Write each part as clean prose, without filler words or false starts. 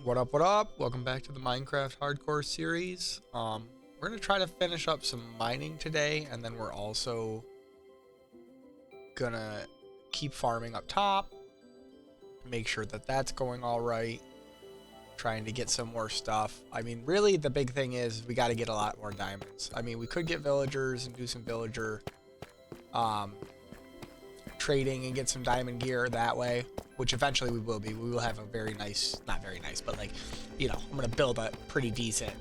What up, what up? Welcome back to the Minecraft Hardcore series. We're gonna try to finish up some mining today, and then we're also gonna keep farming up top, make sure that that's going all right, trying to get some more stuff. I mean, really the big thing is we got to get a lot more diamonds. I mean, we could get villagers and do some villager trading and get some diamond gear that way, which eventually we will be. We will have a very nice, not very nice, but like, you know, I'm gonna build a pretty decent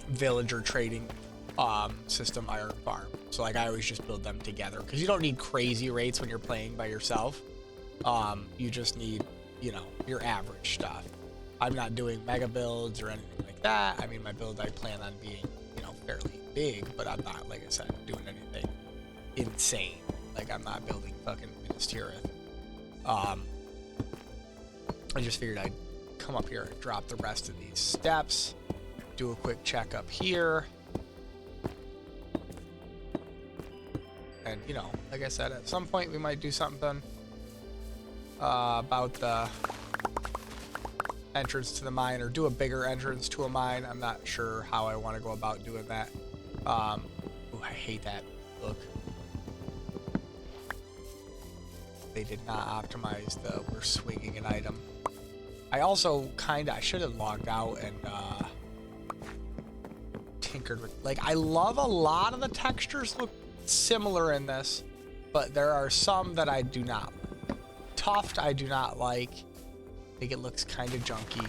villager trading system iron farm. So like I always just build them together because you don't need crazy rates when you're playing by yourself. You just need, you know, your average stuff. I'm not doing mega builds or anything like that. I mean, my build I plan on being, you know, fairly big, but I'm not, like I said, doing anything insane. Like I'm not building fucking Minas Tirith. I just figured I'd come up here and drop the rest of these steps, do a quick check up here, and you know, like I said, at some point we might do something about the entrance to the mine, or do a bigger entrance to a mine. I'm not sure how I want to go about doing that. Ooh, I hate that look. They did not optimize the we're swinging an item. I also I should have logged out and tinkered with, like, I love a lot of the textures look similar in this, but there are some that I do not like. Tuft I do not like. I think it looks kind of junky.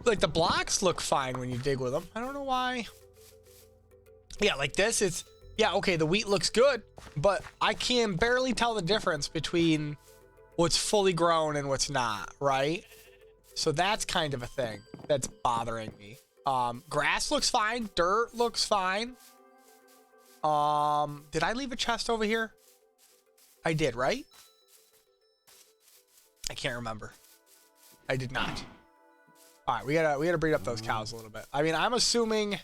Like the blocks look fine when you dig with them. I don't know why. Yeah, like this, it's, yeah, okay, the wheat looks good, but I can barely tell the difference between what's fully grown and what's not, right? So that's kind of a thing that's bothering me. Grass looks fine. Dirt looks fine. Did I leave a chest over here? I did, right? I can't remember. I did not. All right, we gotta breed up those cows a little bit. I mean, I'm assuming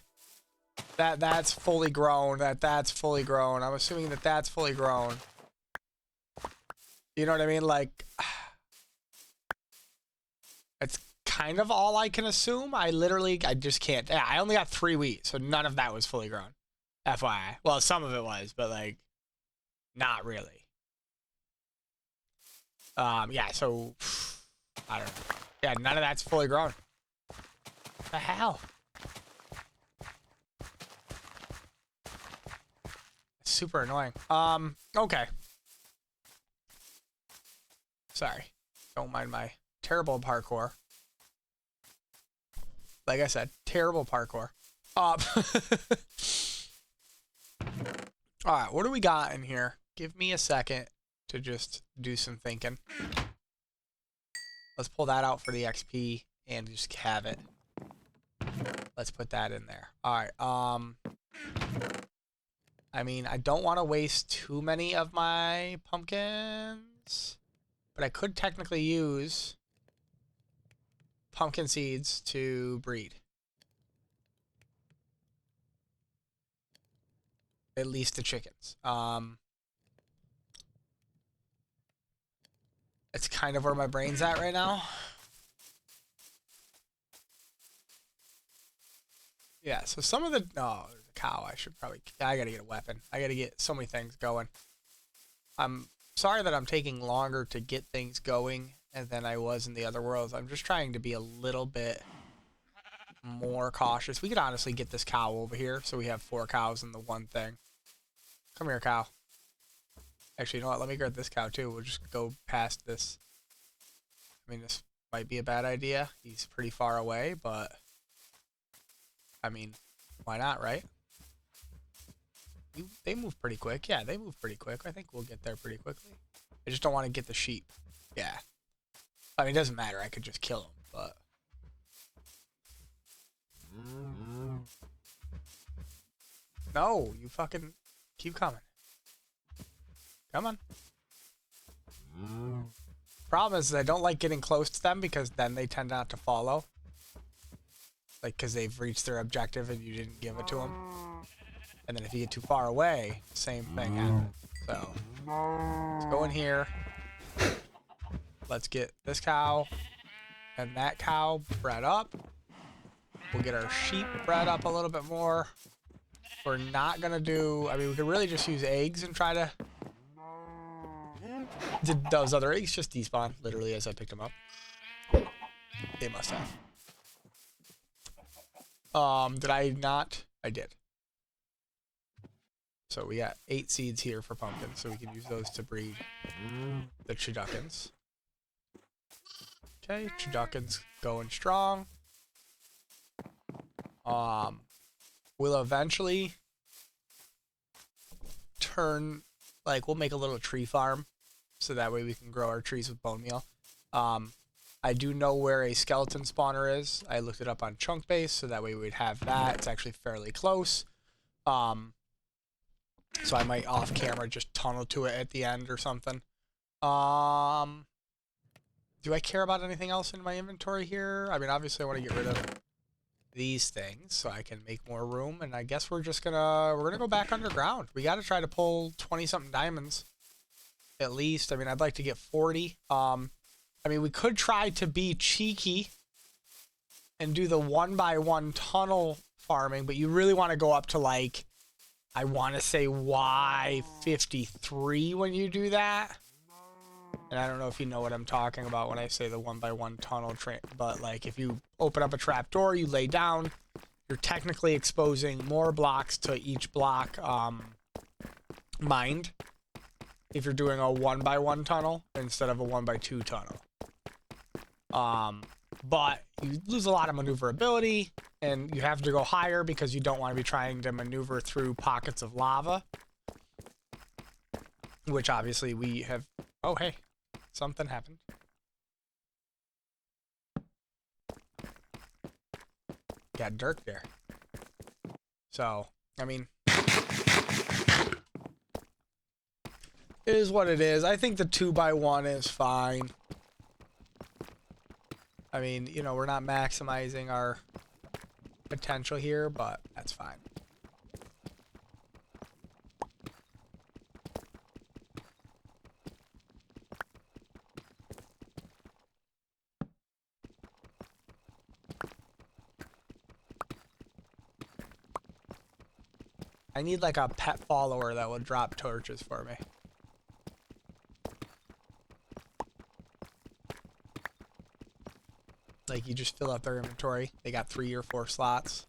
that that's fully grown, that's fully grown. I'm assuming that that's fully grown. You know what I mean? Like, it's kind of all I can assume. I just can't. Yeah, I only got 3 wheat, so none of that was fully grown. FYI. Well, some of it was, but like, not really. Yeah, so, I don't know. Yeah, none of that's fully grown. What the hell? Super annoying. Okay. Sorry. Don't mind my terrible parkour. Like I said, terrible parkour. Alright, what do we got in here? Give me a second to just do some thinking. Let's pull that out for the XP and just have it. Let's put that in there. Alright, I mean, I don't want to waste too many of my pumpkins, but I could technically use pumpkin seeds to breed. At least the chickens. It's kind of where my brain's at right now. Yeah, so some of the... Oh, there's a cow. I gotta get a weapon. I gotta get so many things going. I'm sorry that I'm taking longer to get things going than I was in the other worlds. I'm just trying to be a little bit more cautious. We could honestly get this cow over here, so we have 4 cows in the one thing. Come here, cow. Actually, you know what? Let me grab this cow, too. We'll just go past this. I mean, this might be a bad idea. He's pretty far away, but... I mean, why not, right? They move pretty quick. Yeah, they move pretty quick. I think we'll get there pretty quickly. I just don't want to get the sheep. Yeah. I mean, it doesn't matter. I could just kill them, but... No, you fucking keep coming. Come on. Problem is I don't like getting close to them because then they tend not to follow. Like, because they've reached their objective and you didn't give it to them. And then if you get too far away, same thing happens. So, let's go go in here. Let's get this cow and that cow bred up. We'll get our sheep bred up a little bit more. We're not gonna do, I mean, we could really just use eggs and try to, did those other eggs just despawn literally as I picked them up? They must have. Did I not? I did. So we got 8 seeds here for pumpkins, so we can use those to breed the Chiduckins. Okay, Chiduckins going strong. We'll eventually turn, like, we'll make a little tree farm so that way we can grow our trees with bone meal. I do know where a skeleton spawner is. I looked it up on Chunk Base, so that way we'd have that. It's actually fairly close. So I might off camera just tunnel to it at the end or something. Do I care about anything else in my inventory here? I mean, obviously I want to get rid of these things so I can make more room, and I guess we're gonna go back underground. We got to try to pull 20 something diamonds at least. I mean, I'd like to get 40. I mean, we could try to be cheeky and do the 1x1 tunnel farming, but you really want to go up to, like, I want to say Y53 when you do that. And I don't know if you know what I'm talking about when I say the 1x1 tunnel train, but like if you open up a trap door, you lay down, you're technically exposing more blocks to each block mined if you're doing a 1x1 tunnel instead of a 1x2 tunnel. But you lose a lot of maneuverability, and you have to go higher because you don't want to be trying to maneuver through pockets of lava, which obviously we have. Oh, hey, something happened. Got dirt there. So, I mean, it is what it is. I think the 2x1 is fine. I mean, you know, we're not maximizing our potential here, but that's fine. I need like a pet follower that will drop torches for me. Like, you just fill up their inventory. They got 3 or 4 slots.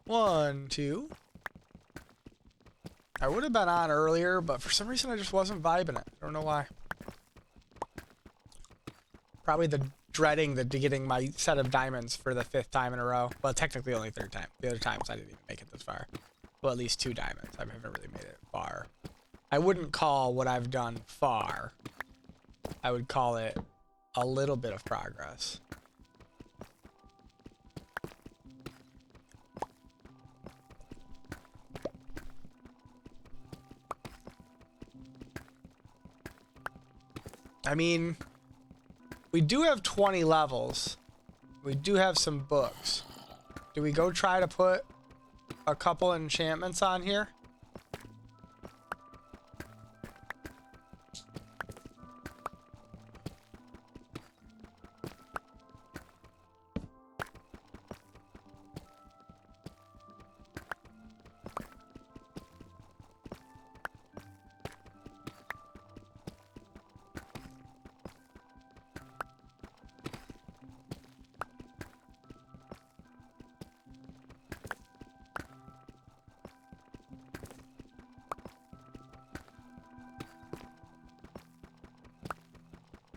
One, two. I would have been on earlier, but for some reason I just wasn't vibing it. I don't know why. Probably the dreading the getting my set of diamonds for the 5th time in a row. Well, technically only 3rd time. The other times I didn't even make it this far. Well, at least 2 diamonds. I haven't really made it far. I wouldn't call what I've done far. I would call it a little bit of progress. I mean, we do have 20 levels. We do have some books. Do we go try to put a couple enchantments on here?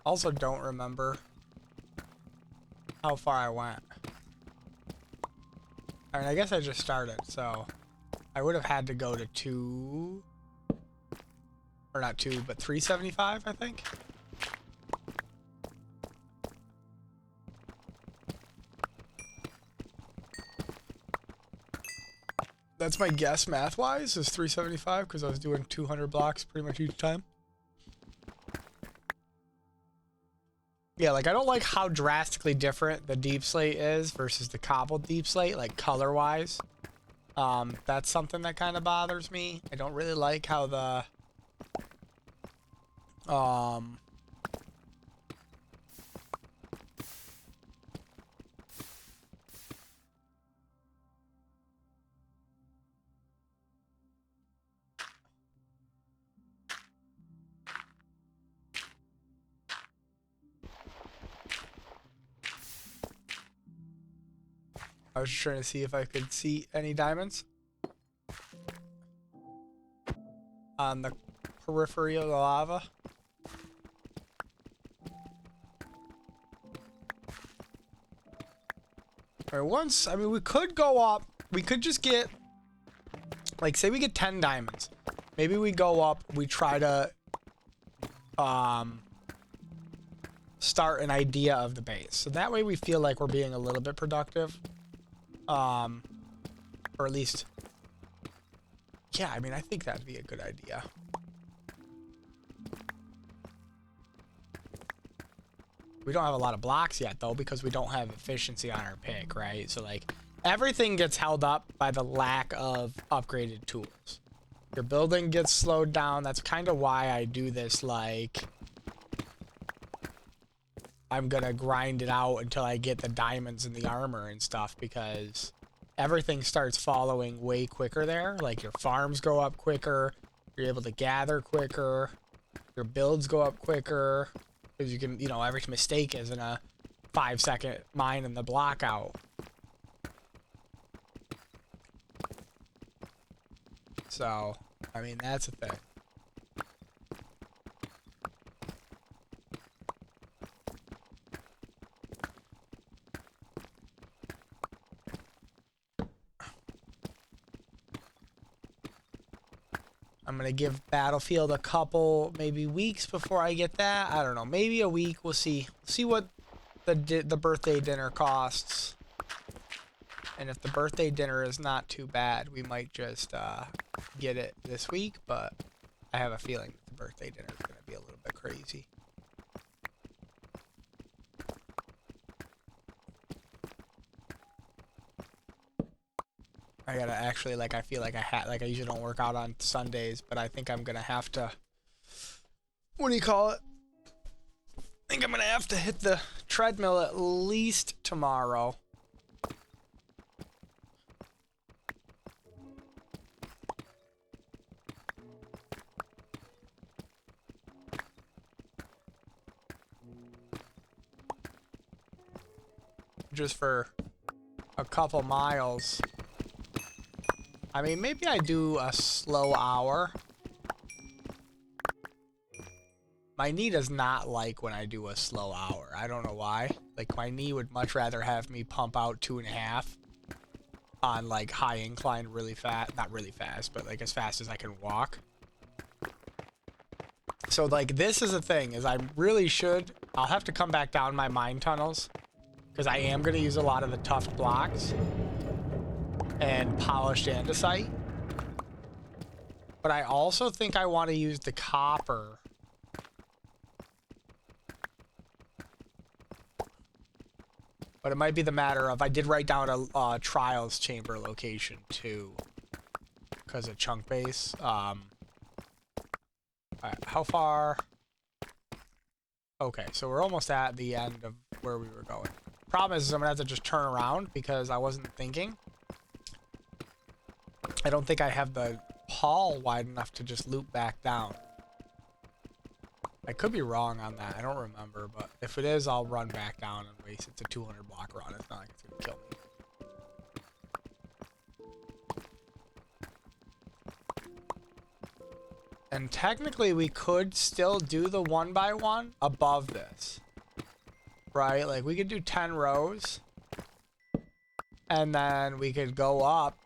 Also don't remember how far I went. I mean, I guess I just started, so I would have had to go to 2, or not 2, but 375, I think. That's my guess math-wise, is 375, because I was doing 200 blocks pretty much each time. Yeah, like I don't like how drastically different the deep slate is versus the cobbled deep slate, like color wise. That's something that kind of bothers me. I don't really like how the I was just trying to see if I could see any diamonds on the periphery of the lava. All right, once, I mean, we could go up. We could just get, like, say we get 10 diamonds. Maybe we go up, we try to start an idea of the base. So that way we feel like we're being a little bit productive. Or at least, yeah, I mean, I think that'd be a good idea. We don't have a lot of blocks yet, though, because we don't have efficiency on our pick, right? So, like, everything gets held up by the lack of upgraded tools. Your building gets slowed down. That's kind of why I do this, like, I'm gonna grind it out until I get the diamonds and the armor and stuff, because everything starts following way quicker there. Like, your farms go up quicker, you're able to gather quicker, your builds go up quicker, because you can, you know, every mistake isn't a 5-second mine in the block out. So, I mean, that's a thing. I'm gonna give Battlefield a couple, maybe weeks before I get that. I don't know, maybe a week. We'll see. See what the birthday dinner costs. And if the birthday dinner is not too bad, we might just get it this week. But I have a feeling the birthday dinner is gonna be a little bit crazy. I gotta actually, like, I feel like I usually don't work out on Sundays, but I think I'm gonna have to, what do you call it? I think I'm gonna have to hit the treadmill at least tomorrow. Just for a couple miles. I mean, maybe I do a slow hour. My knee does not like when I do a slow hour. I don't know why. Like, my knee would much rather have me pump out 2.5 on, like, high incline really fast. Not really fast, but, like, as fast as I can walk. So, like, this is the thing, is I really should... I'll have to come back down my mine tunnels, because I am going to use a lot of the tuft blocks and polished andesite. But I also think I want to use the copper. But it might be the matter of, I did write down a trials chamber location too, because of chunk base. Alright, how far? Okay, so we're almost at the end of where we were going. Problem is I'm gonna have to just turn around because I wasn't thinking. I don't think I have the hall wide enough to just loop back down. I could be wrong on that. I don't remember, but if it is, I'll run back down and waste. It's a 200 block run. It's not like it's gonna kill me. And technically, we could still do the 1x1 above this, right? Like, we could do 10 rows, and then we could go up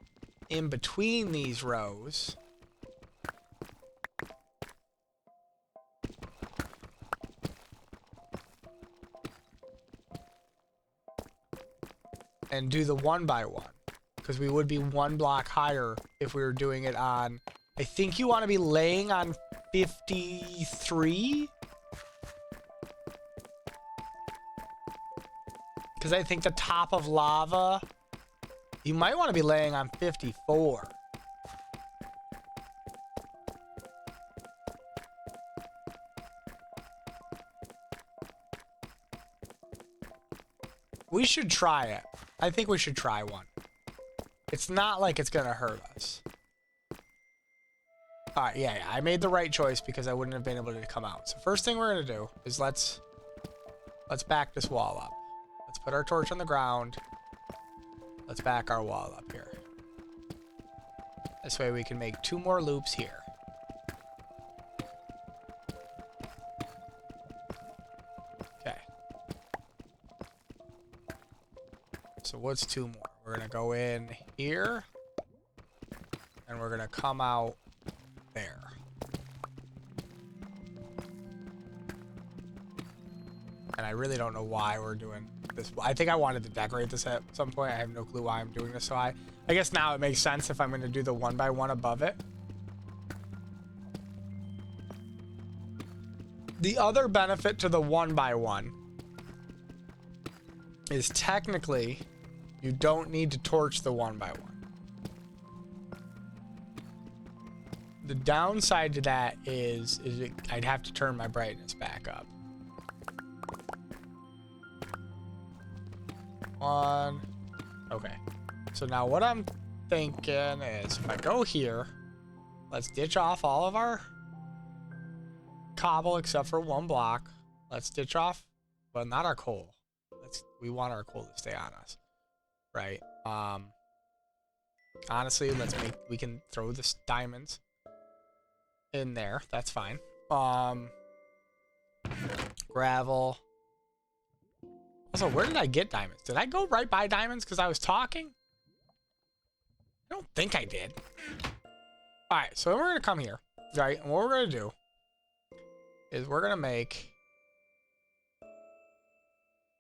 in between these rows. And do the 1x1, because we would be 1 block higher if we were doing it on, I think you want to be laying on 53. Because I think the top of lava, you might want to be laying on 54. We should try it. I think we should try one. It's not like it's gonna hurt us. Alright, yeah, I made the right choice because I wouldn't have been able to come out. So first thing we're gonna do is let's back this wall up. Let's put our torch on the ground. Let's back our wall up here. This way we can make 2 more loops here. Okay. So what's 2 more? We're gonna go in here. And we're gonna come out there. And I really don't know why we're doing this. I think I wanted to decorate this at some point. I have no clue why I'm doing this so high. I guess now it makes sense if I'm going to do the 1x1 above it. The other benefit to the 1x1 is technically you don't need to torch the 1x1. The downside to that is I'd have to turn my brightness back up. 1. Okay. So now what I'm thinking is if I go here, let's ditch off all of our cobble except for 1 block. Let's ditch off, but not our coal. We want our coal to stay on us, right? Honestly, we can throw this diamonds in there. That's fine. Gravel. Also, where did I get diamonds? Did I go right by diamonds because I was talking? I don't think I did. Alright, so we're going to come here, right? And what we're going to do is we're going to make...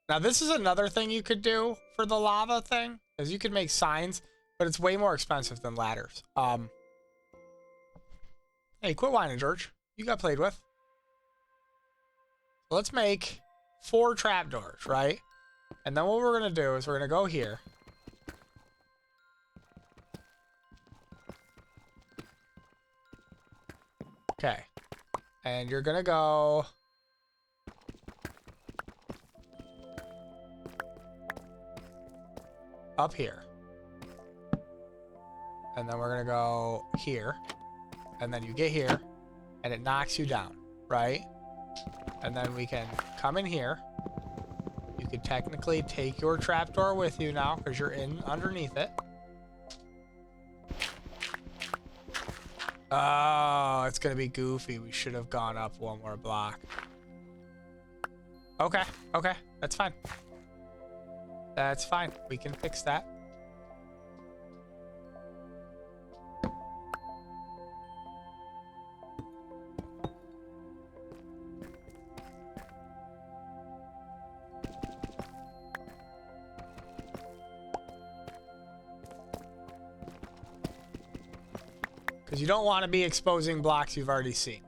Now, this is another thing you could do for the lava thing, is you could make signs, but it's way more expensive than ladders. Hey, quit whining, George. You got played with. Let's make 4 trapdoors, right? And then what we're going to do is we're going to go here. Okay. And you're going to go... up here. And then we're going to go here. And then you get here. And it knocks you down, right? And then we can come in here. You could technically take your trapdoor with you now because you're in underneath it. Oh, it's going to be goofy. We should have gone up 1 more block. Okay, okay. That's fine. That's fine. We can fix that. Because you don't want to be exposing blocks you've already seen.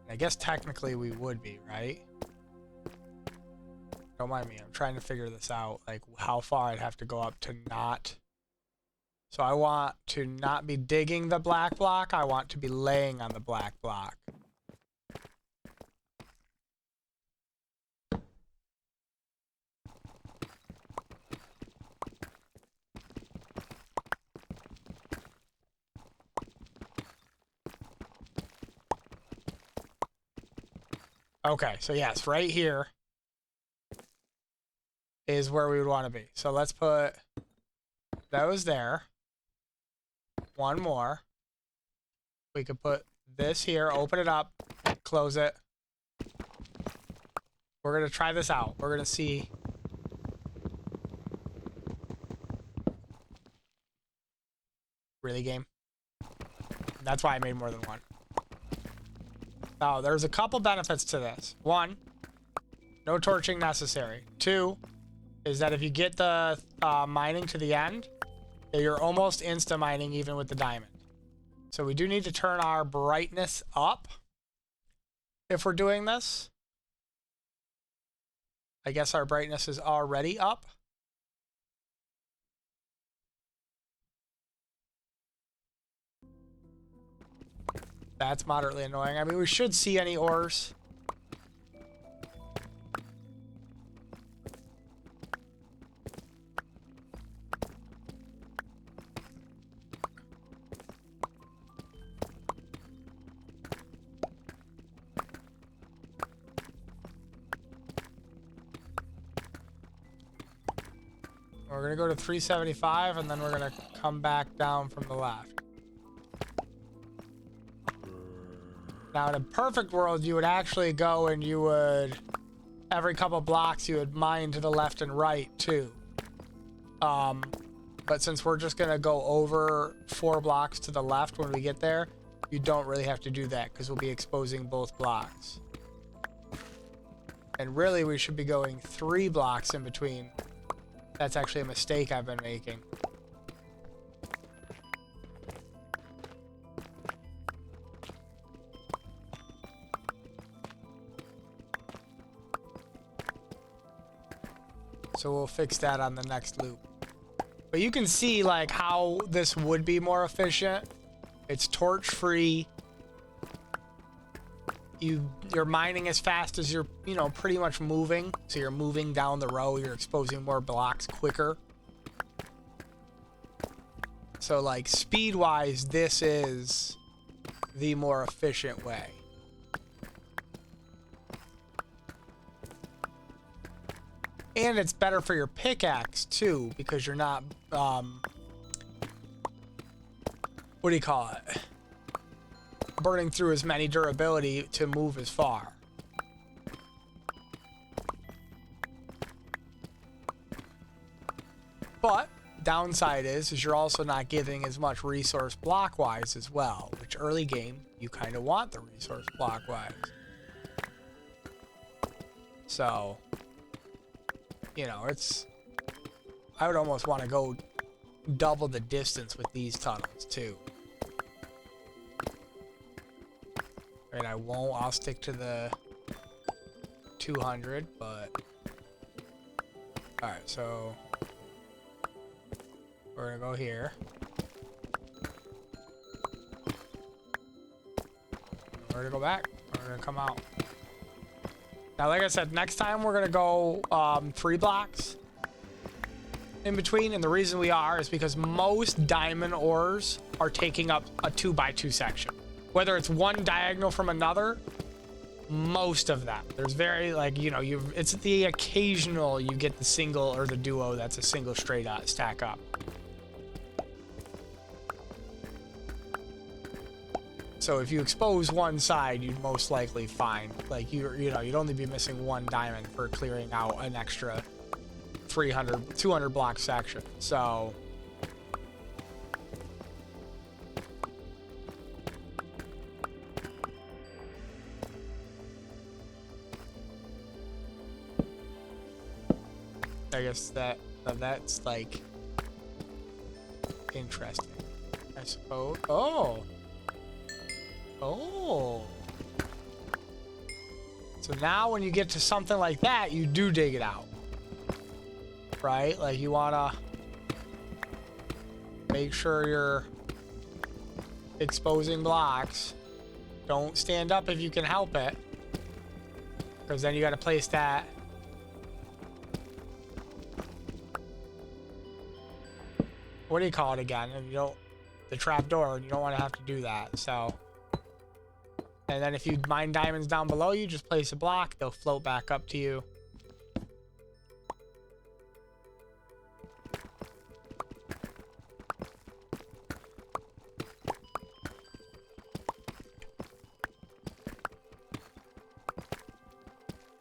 I guess technically we would be, right? Don't mind me. I'm trying to figure this out. Like how far I'd have to go up to not... So I want to not be digging the black block. I want to be laying on the black block. Okay, so yes, right here is where we would want to be. So let's put those there. 1 more. We could put this here, open it up, close it. We're going to try this out. We're going to see. Really, game? That's why I made more than 1. Now, there's a couple benefits to this. 1, no torching necessary. 2, is that if you get the mining to the end, you're almost insta-mining even with the diamond. So we do need to turn our brightness up if we're doing this. I guess our brightness is already up. That's moderately annoying. I mean, we should see any ores. We're going to go to 375, and then we're going to come back down from the left. Now, in a perfect world, you would actually go and you would, every couple blocks, you would mine to the left and right, too. But since we're just going to go over 4 blocks to the left when we get there, you don't really have to do that, because we'll be exposing both blocks. And really, we should be going 3 blocks in between. That's actually a mistake I've been making. So we'll fix that on the next loop. But you can see like how this would be more efficient. It's torch free. You're mining as fast as you're, you know, pretty much moving. So you're moving down the row, you're exposing more blocks quicker. So like speed-wise, this is the more efficient way. And it's better for your pickaxe too, because you're not, what do you call it? Burning through as many durability to move as far. But downside is you're also not getting as much resource block wise as well, which early game you kind of want the resource block wise. So, you know, I would almost want to go double the distance with these tunnels too. And I won't, I'll stick to the 200, but... Alright, so... We're gonna go here. We're gonna go back. We're gonna come out. Now, like I said, next time we're gonna go 3 blocks in between, and the reason we are is because most diamond ores are taking up a 2x2 section. Whether it's one diagonal from another, most of them. There's very, like, you know, it's the occasional you get the single or the duo that's a single straight stack up. So if you expose one side, you'd most likely find, like, you know, you'd only be missing 1 diamond for clearing out an extra 200 block section. So... I guess that's like interesting, I suppose. Oh, so now when you get to something like that, you do dig it out, right? Like you wanna make sure you're exposing blocks. Don't stand up if you can help it, because then you got to place that. What do you call it again? And you don't, the trap door, you don't want to have to do that. So, and then if you mine diamonds down below you, just place a block, they'll float back up to you.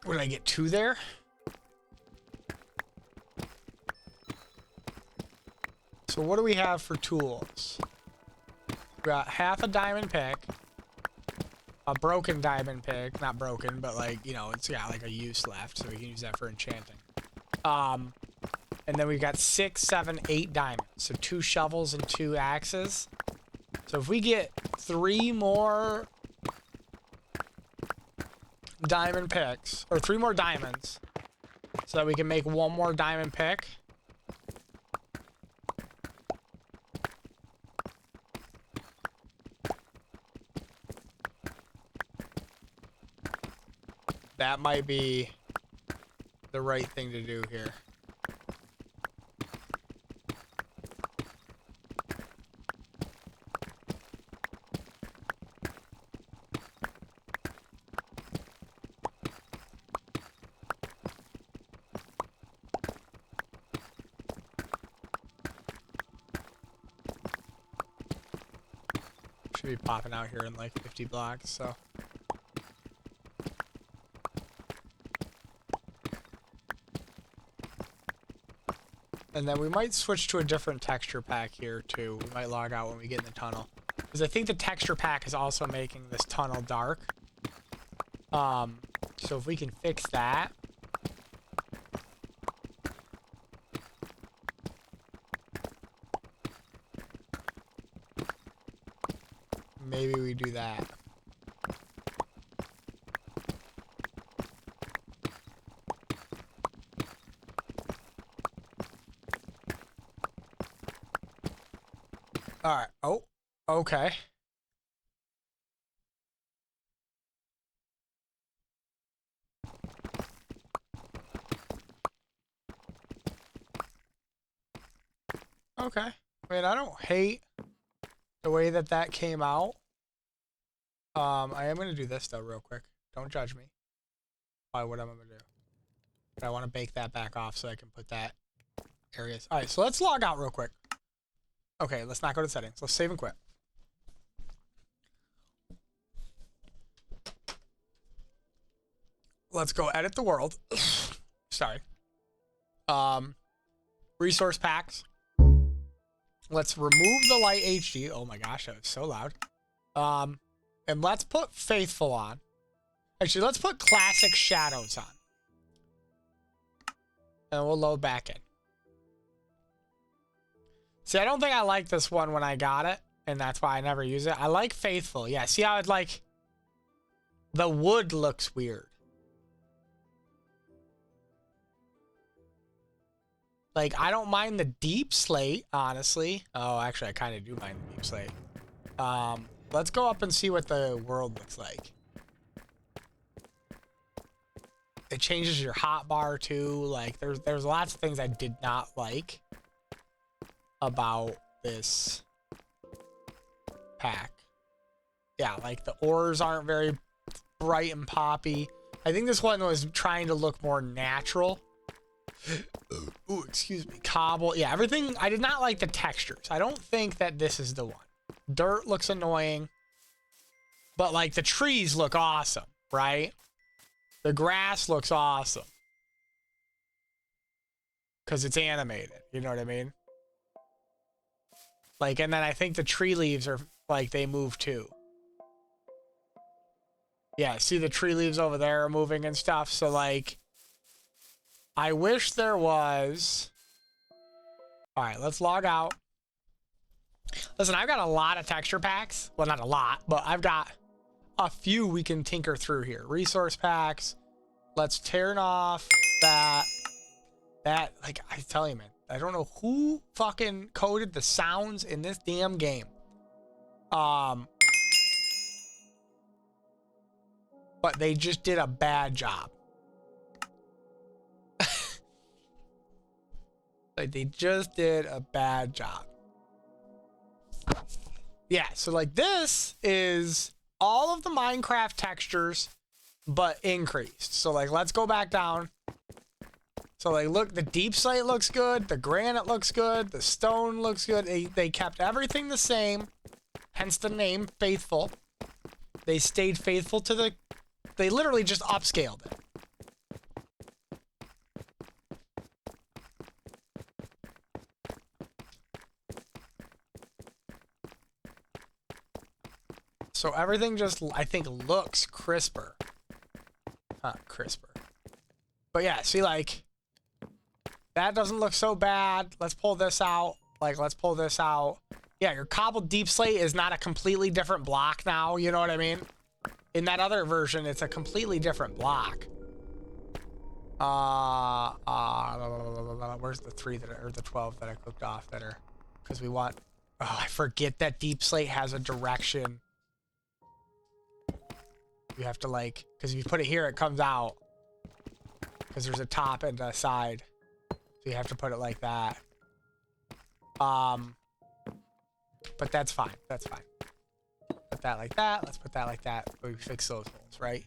Would I get 2 there? So what do we have for tools? We got half a diamond pick, a broken diamond pick, not broken, but like, you know, it's got like a use left, so we can use that for enchanting. And then we've got 6, 7, 8 diamonds. So 2 shovels and 2 axes. So if we get 3 more diamond picks, or 3 more diamonds, so that we can make one more diamond pick. That might be the right thing to do here. Should be popping out here in like 50 blocks, so. And then we might switch to a different texture pack here too. We might log out when we get in the tunnel. Because I think the texture pack is also making this tunnel dark. So if we can fix that. Maybe we do that. All right. Oh, okay. Okay. I mean, I don't hate the way that that came out. I am going to do this though real quick. Don't judge me by what I'm going to do. But I want to bake that back off so I can put that areas. All right, so let's log out real quick. Okay, let's not go to settings. Let's save and quit. Let's go edit the world. Sorry. Resource packs. Let's remove the light HD. Oh my gosh, that was so loud. And let's put faithful on. Actually, let's put classic shadows on. And we'll load back in. See, I don't think I like this one when I got it, and that's why I never use it. I like faithful. Yeah, see how it like the wood looks weird. Like, I don't mind the deep slate, honestly. Oh, actually, I kind of do mind the deep slate. Let's go up and see what the world looks like. It changes your hotbar too. Like, there's lots of things I did not like about this pack. Yeah, like the ores aren't very bright and poppy. I think this one was trying to look more natural. Ooh, excuse me. Cobble. Yeah, everything. I did not like the textures. I don't think that this is the one. Dirt looks annoying. But like the trees look awesome, right? The grass looks awesome. Because it's animated. You know what I mean? Like, and then I think the tree leaves are like they move too. Yeah, see the tree leaves over there are moving and stuff. So like, I wish there was. All right, let's log out. Listen, I've got a lot of texture packs. Well, not a lot, but I've got a few we can tinker through here. Resource packs. Let's turn off that. Like, I tell you, man, I don't know who fucking coded the sounds in this damn game. But they just did a bad job. Like, they just did a bad job. Yeah, so like this is all of the Minecraft textures, but increased. So like, let's go back down. So like, look, the deep slate looks good. The granite looks good. The stone looks good. They kept everything the same, hence the name Faithful. They stayed faithful to the, they literally just upscaled it. So everything just, I think, looks crisper. Crisper. But yeah, see, like, that doesn't look so bad. Let's pull this out. Like, let's pull this out. Yeah, your cobbled deep slate is not a completely different block now. You know what I mean? In that other version, it's a completely different block. Where's the 3 that or the 12 that I cooked off that are, because we want, oh, I forget that Deep Slate has a direction. You have to like, because if you put it here, it comes out. Because there's a top and a side. So you have to put it like that. But that's fine. That's fine. Put that like that. Let's put that like that. We fix those holes, right?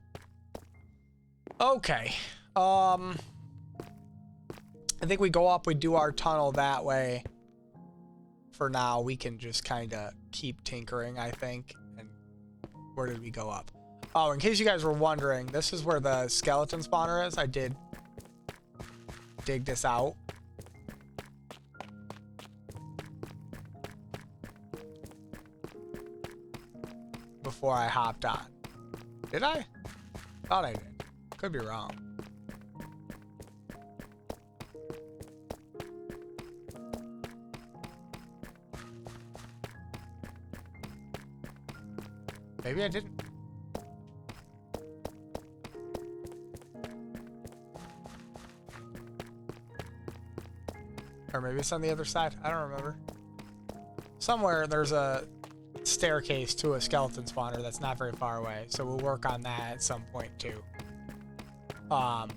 Okay. I think we go up, we do our tunnel that way. For now, we can just kind of keep tinkering, I think. And where did we go up? Oh, in case you guys were wondering, this is where the skeleton spawner is. I did dig this out. Before I hopped on. Did I? Thought I did. Could be wrong. Maybe I didn't. Or maybe it's on the other side. I don't remember. Somewhere there's a staircase to a skeleton spawner that's not very far away. So we'll work on that at some point too. No.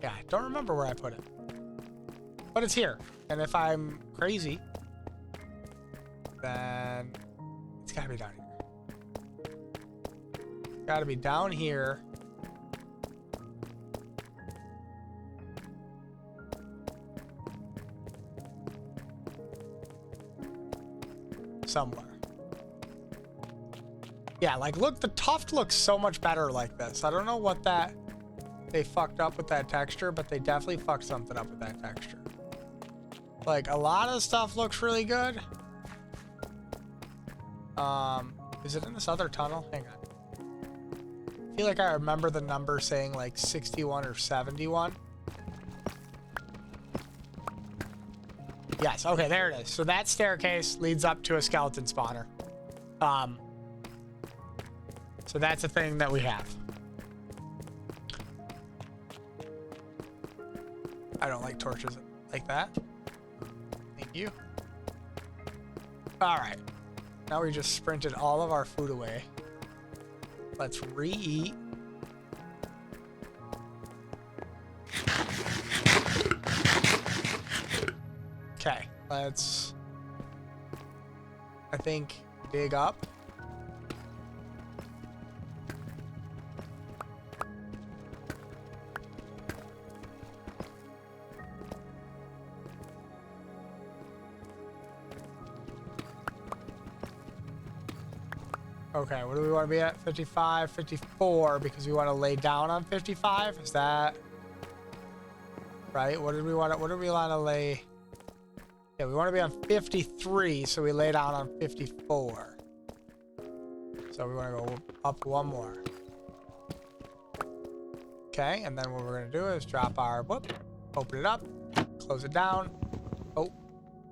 Yeah, I don't remember where I put it. But it's here. And if I'm crazy, then it's gotta be down here. Gotta be down here. Somewhere. Yeah, like look, the tuft looks so much better like this. I don't know what that they fucked up with that texture, but they definitely fucked something up with that texture. Like a lot of stuff looks really good. Is it in this other tunnel? Hang on. I feel like I remember the number saying like 61 or 71. Yes, okay, there it is. So that staircase leads up to a skeleton spawner. So that's a thing that we have. I don't like torches like that. Thank you. All right. Now we just sprinted all of our food away. Let's re-eat. Okay, let's, I think, dig up. Okay, what do we want to be at? 55, 54, because we want to lay down on 55? Is that right? What did we want to lay? Yeah, we want to be on 53, so we lay down on 54. So we want to go up one more. Okay, and then what we're going to do is drop our, whoop, open it up, close it down. Oh,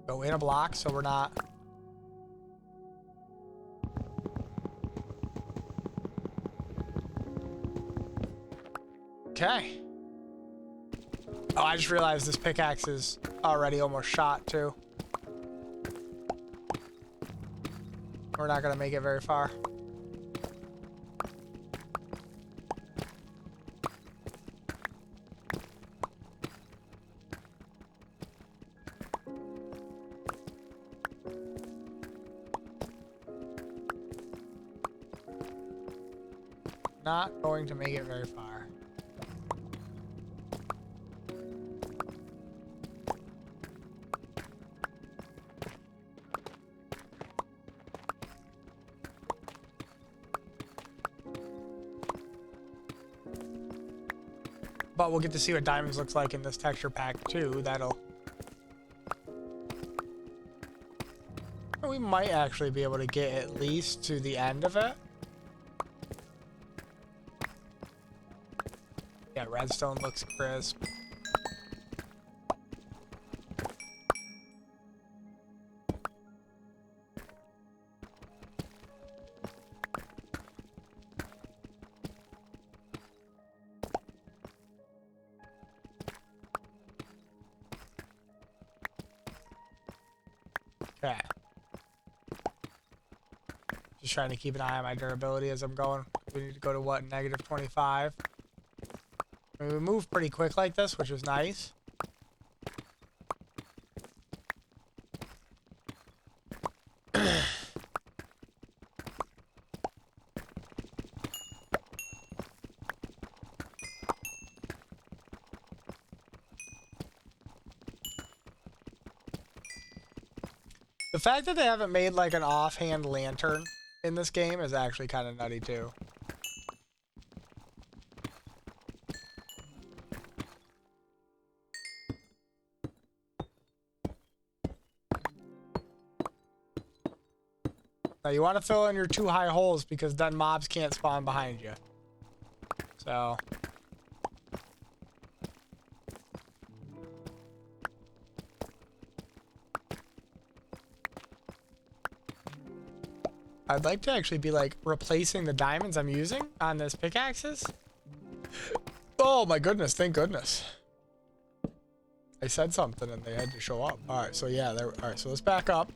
go in a block so we're not. Okay. Oh, I just realized this pickaxe is already almost shot too. We're not gonna make it very far. Not going to make it very far. But we'll get to see what diamonds looks like in this texture pack too. That'll... We might actually be able to get at least to the end of it. Yeah, redstone looks crisp. Just trying to keep an eye on my durability as I'm going. We need to go to what, negative 25? I mean, we move pretty quick like this, which is nice. The fact that they haven't made like an offhand lantern in this game is actually kind of nutty too. Now you want to fill in your 2 high holes because then mobs can't spawn behind you. So... I'd like to actually be like replacing the diamonds I'm using on this pickaxes. Oh my goodness, thank goodness. I said something and they had to show up. Alright, so yeah, there. Alright, so let's back up.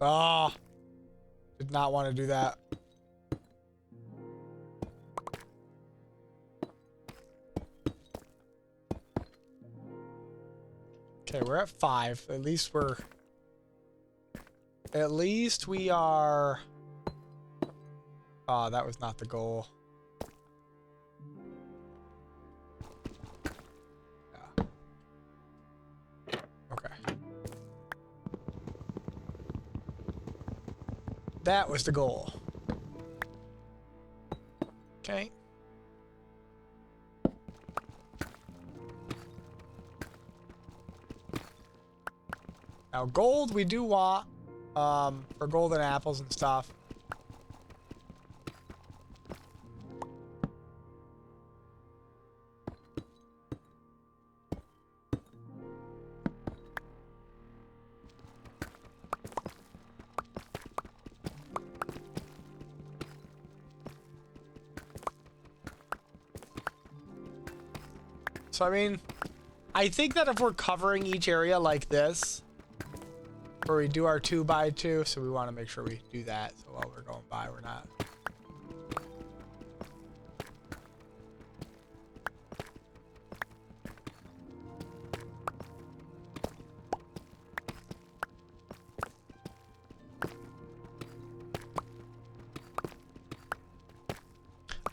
Oh, did not want to do that. Okay, we're at 5. At least we are. Oh, that was not the goal. Yeah. Okay. That was the goal. Okay. Now gold we do want for golden apples and stuff. So I mean, I think that if we're covering each area like this, where we do our 2x2, so we want to make sure we do that. So while we're going by, we're not.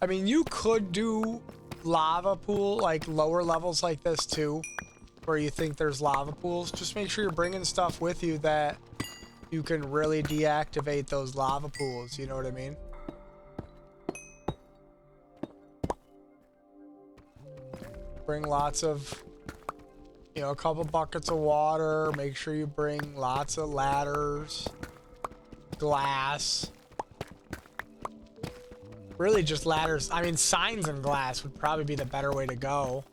I mean, you could do lava pool, like lower levels like this too, where you think there's lava pools. Just make sure you're bringing stuff with you that you can really deactivate those lava pools, you know what I mean? Bring lots of, you know, a couple buckets of water. Make sure you bring lots of ladders, glass. Really just ladders. I mean, signs and glass would probably be the better way to go.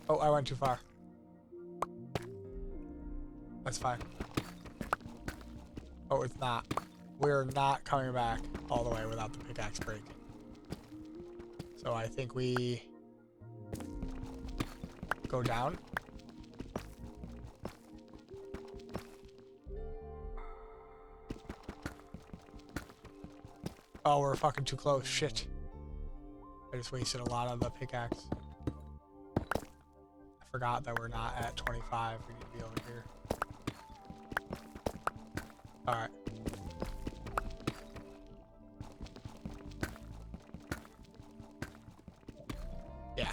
Oh, I went too far. That's fine. Oh, it's not. We're not coming back all the way without the pickaxe breaking. So I think we go down. Oh, we're fucking too close. Shit. I just wasted a lot of the pickaxe. I forgot that we're not at 25. We need to be over here. Alright. Yeah.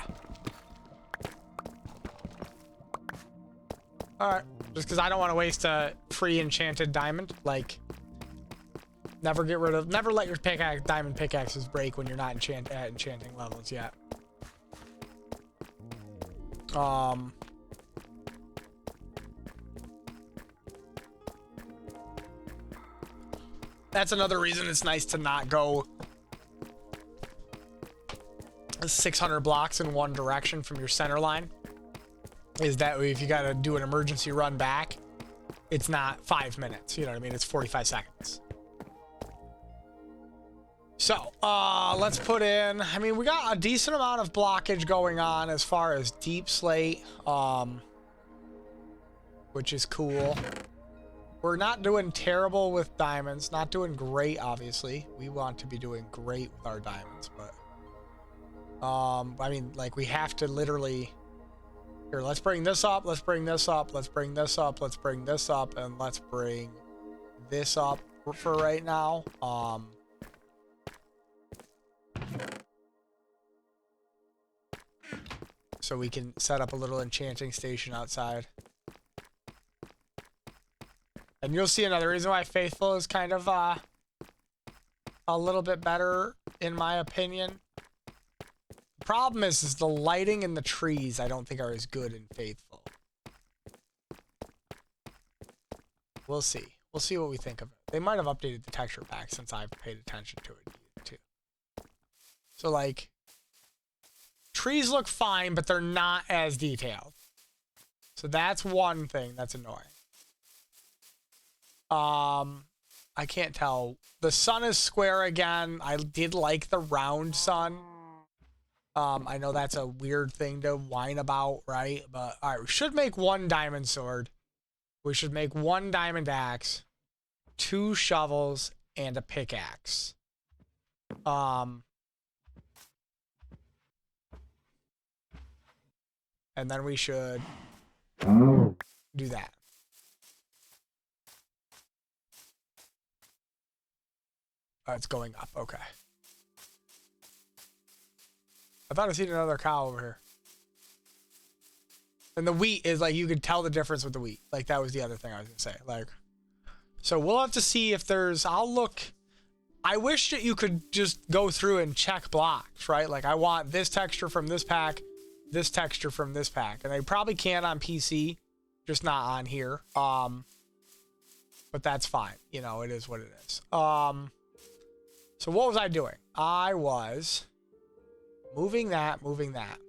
Alright. Just because I don't want to waste a free enchanted diamond. Like, never let your diamond pickaxes break when you're not at enchanting levels yet. That's another reason it's nice to not go 600 blocks in one direction from your center line. is that if you got to do an emergency run back, it's not 5 minutes. You know what I mean? It's 45 seconds. So, let's put in, I mean, we got a decent amount of blockage going on as far as deep slate, which is cool. We're not doing terrible with diamonds, not doing great, obviously. We want to be doing great with our diamonds, but, I mean, like, we have to literally, here, let's bring this up, let's bring this up, let's bring this up, let's bring this up, and let's bring this up for right now. So we can set up a little enchanting station outside. And you'll see another reason why Faithful is kind of a little bit better, in my opinion. The problem is the lighting in the trees I don't think are as good in Faithful. We'll see. We'll see what we think of it. They might have updated the texture pack since I've paid attention to it too. So like, trees look fine, but they're not as detailed. So that's one thing that's annoying. I can't tell. The sun is square again. I did like the round sun. I know that's a weird thing to whine about, right? But all right, we should make one diamond sword. We should make one diamond axe, 2 shovels, and a pickaxe. And then we should do that. Oh, it's going up. Okay. I thought I seen another cow over here. And the wheat is like, you could tell the difference with the wheat. Like, that was the other thing I was going to say. Like, so we'll have to see if there's, I'll look. I wish that you could just go through and check blocks, right? Like, I want this texture from this pack, this texture from this pack. And I probably can on PC, just not on here. But that's fine. You know, it is what it is. So what was I doing? I was moving that, moving that.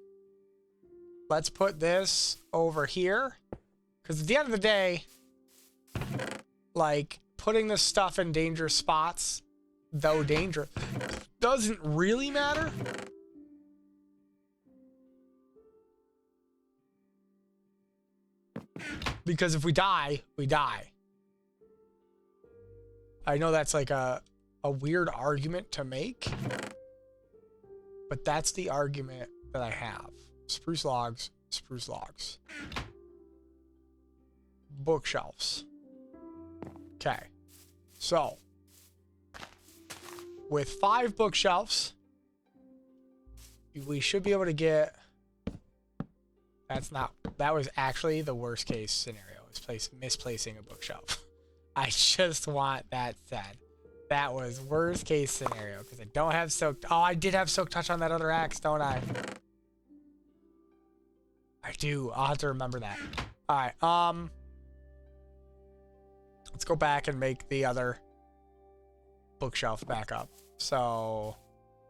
Let's put this over here. Because at the end of the day, like, putting this stuff in dangerous spots, though dangerous, doesn't really matter. Because if we die, we die. I know that's like a weird argument to make, but that's the argument that I have. Spruce logs, spruce logs. Bookshelves. Okay. So, with 5 bookshelves, we should be able to get, that was actually the worst case scenario, is misplacing a bookshelf. I just want that said. That was worst case scenario because I don't have soak. Oh, I did have soak touch on that other axe, don't I? I do. I'll have to remember that. All right. Let's go back and make the other bookshelf back up. So,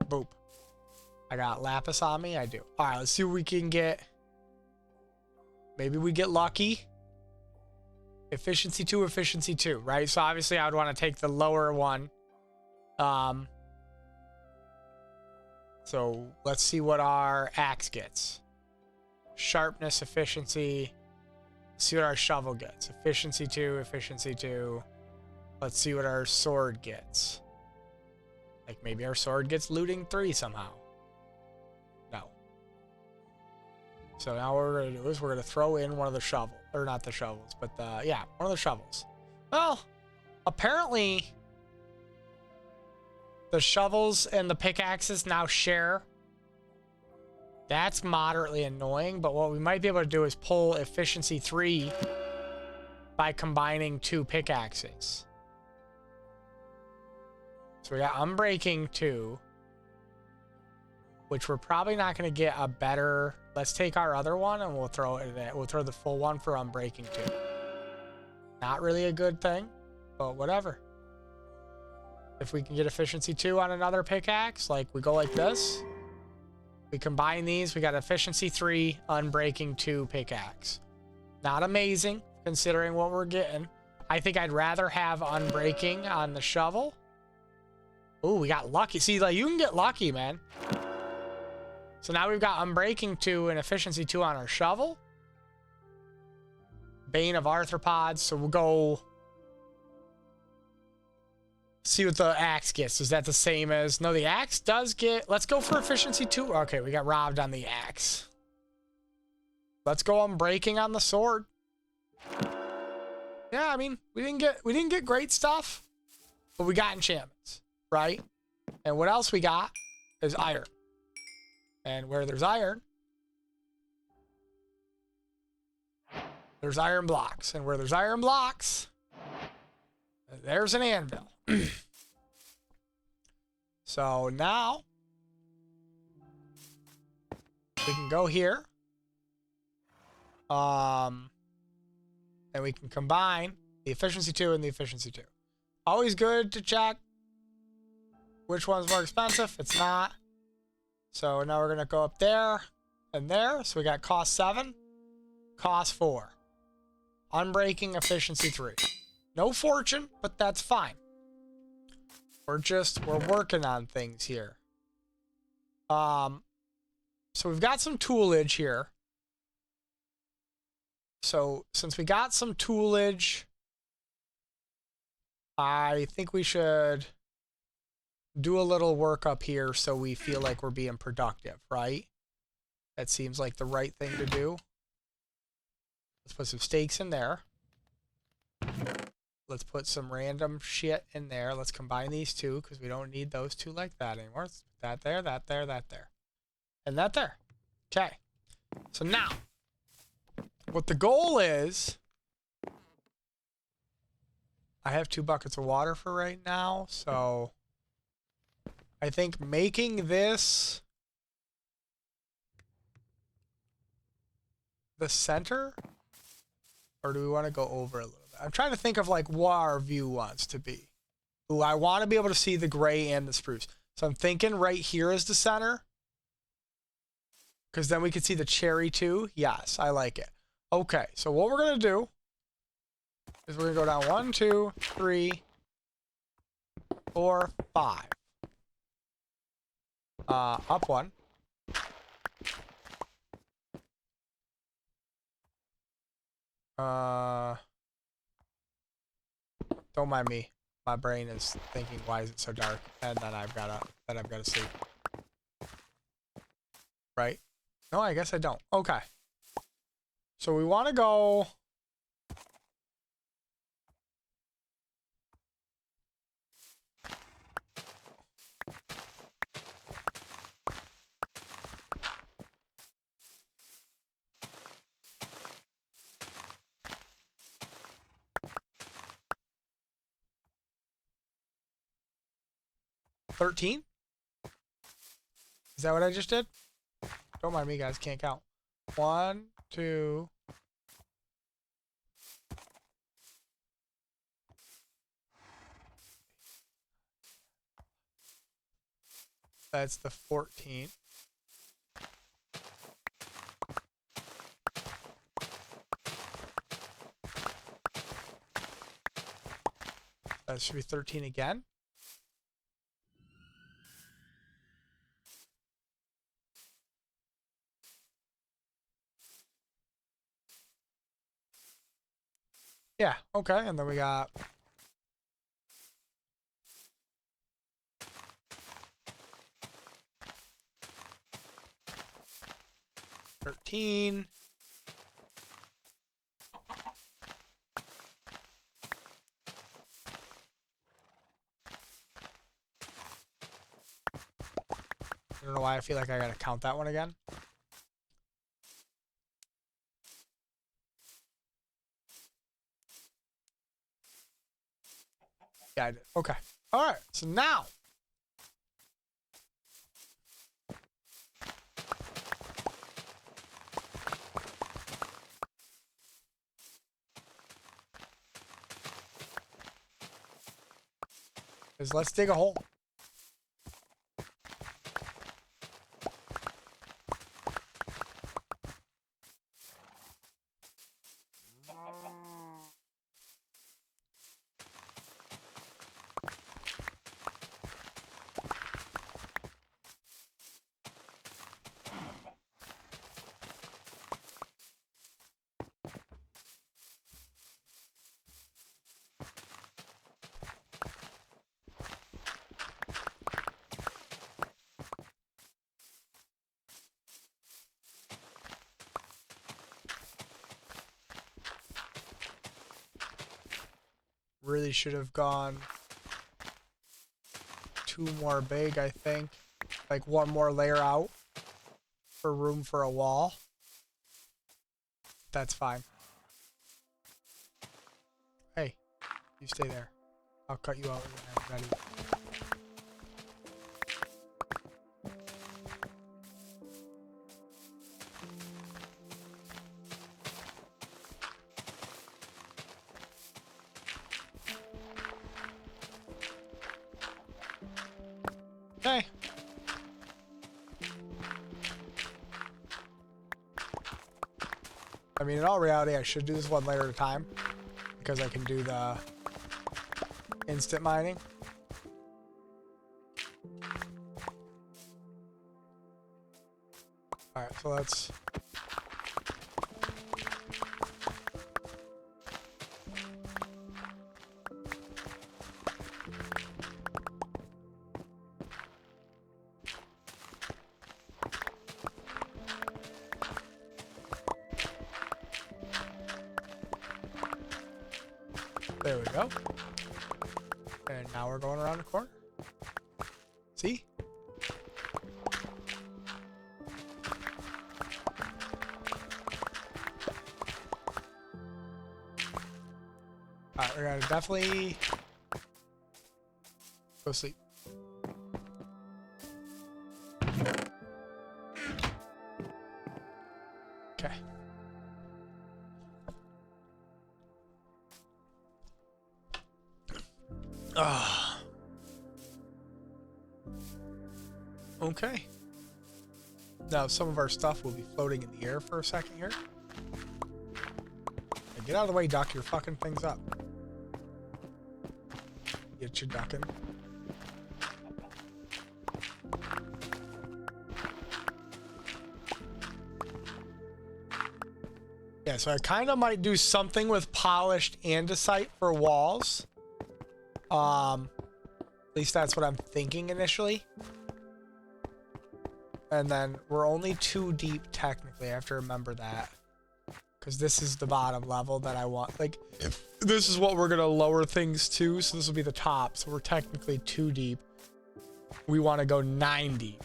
boop. I got lapis on me. I do. All right. Let's see what we can get. Maybe we get lucky. Efficiency 2, efficiency 2, right? So obviously I would want to take the lower one. So let's see what our axe gets. Sharpness, efficiency. Let's see what our shovel gets. Efficiency 2, efficiency 2. Let's see what our sword gets. Like maybe our sword gets looting 3 somehow. No. So now what we're going to do is we're going to throw in one of the shovels. Or not the shovels, but yeah, one of the shovels. Well, apparently the shovels and the pickaxes now share. That's moderately annoying, but what we might be able to do is pull efficiency 3 by combining 2 pickaxes. So we got unbreaking 2, which we're probably not going to get a better. Let's take our other one and we'll throw it in. We'll throw the full one for unbreaking 2. Not really a good thing, but whatever. If we can get efficiency 2 on another pickaxe, like we go like this, We combine these. We got efficiency 3, unbreaking 2 pickaxe. Not amazing considering what we're getting. I think I'd rather have unbreaking on the shovel. Oh, we got lucky. See, like, you can get lucky, man. So now we've got unbreaking 2 and efficiency 2 on our shovel. Bane of arthropods. So we'll go see what the axe gets. Is that the same as... No, the axe does get... Let's go for efficiency 2. Okay, we got robbed on the axe. Let's go unbreaking on the sword. Yeah, I mean, we didn't get great stuff, but we got enchantments, right? And what else we got is iron. And where there's iron blocks. And where there's iron blocks, there's an anvil. So now we can go here. And we can combine the efficiency 2 and the efficiency 2. Always good to check which one's more expensive. It's not. So now we're going to go up there and there. So we got cost 7, cost 4. Unbreaking efficiency 3. No fortune, but that's fine. We're working on things here. So we've got some toolage here. So since we got some toolage, I think we should do a little work up here so we feel like we're being productive, right? That seems like the right thing to do. Let's put some stakes in there. Let's put some random shit in there. Let's combine these two because we don't need those two like that anymore. Let's put that there, that there, that there. And that there. Okay. So now, what the goal is, I have 2 buckets of water for right now, so I think making this the center, or do we want to go over a little bit? I'm trying to think of like what our view wants to be. Ooh, I want to be able to see the gray and the spruce. So I'm thinking right here is the center, because then we could see the cherry too. Yes, I like it. Okay, so what we're going to do is we're going to go down 1, 2, 3, 4, 5. Up 1. Don't mind me. My brain is thinking, why is it so dark? And then I've got to sleep. Right? No, I guess I don't. Okay. So we want to go... $13? Is that what I just did? Don't mind me, guys. Can't count. 1, 2. That's the 14. That should be 13 again. Yeah, okay, and then we got... $13. I don't know why I feel like I gotta count that one again. Yeah, I did. Okay. All right. So now. Let's dig a hole. Really should have gone 2 more big, I think. Like 1 more layer out for room for a wall. That's fine. Hey, you stay there. I'll cut you out when I'm ready. Okay. I mean, in all reality, I should do this 1 layer at a time because I can do the instant mining. Alright, so let's... There we go. And now we're going around the corner. See? Alright, we're gonna definitely go sleep. Okay. Okay. Now some of our stuff will be floating in the air for a second here. Hey, get out of the way, duck. You're fucking things up. Get you ducking. Yeah, so I kind of might do something with polished andesite for walls. At least that's what I'm thinking initially. And then we're only 2 deep technically. I have to remember that. Because this is the bottom level that I want. Like, this is what we're going to lower things to. So this will be the top. So we're technically 2 deep. We want to go 9 deep.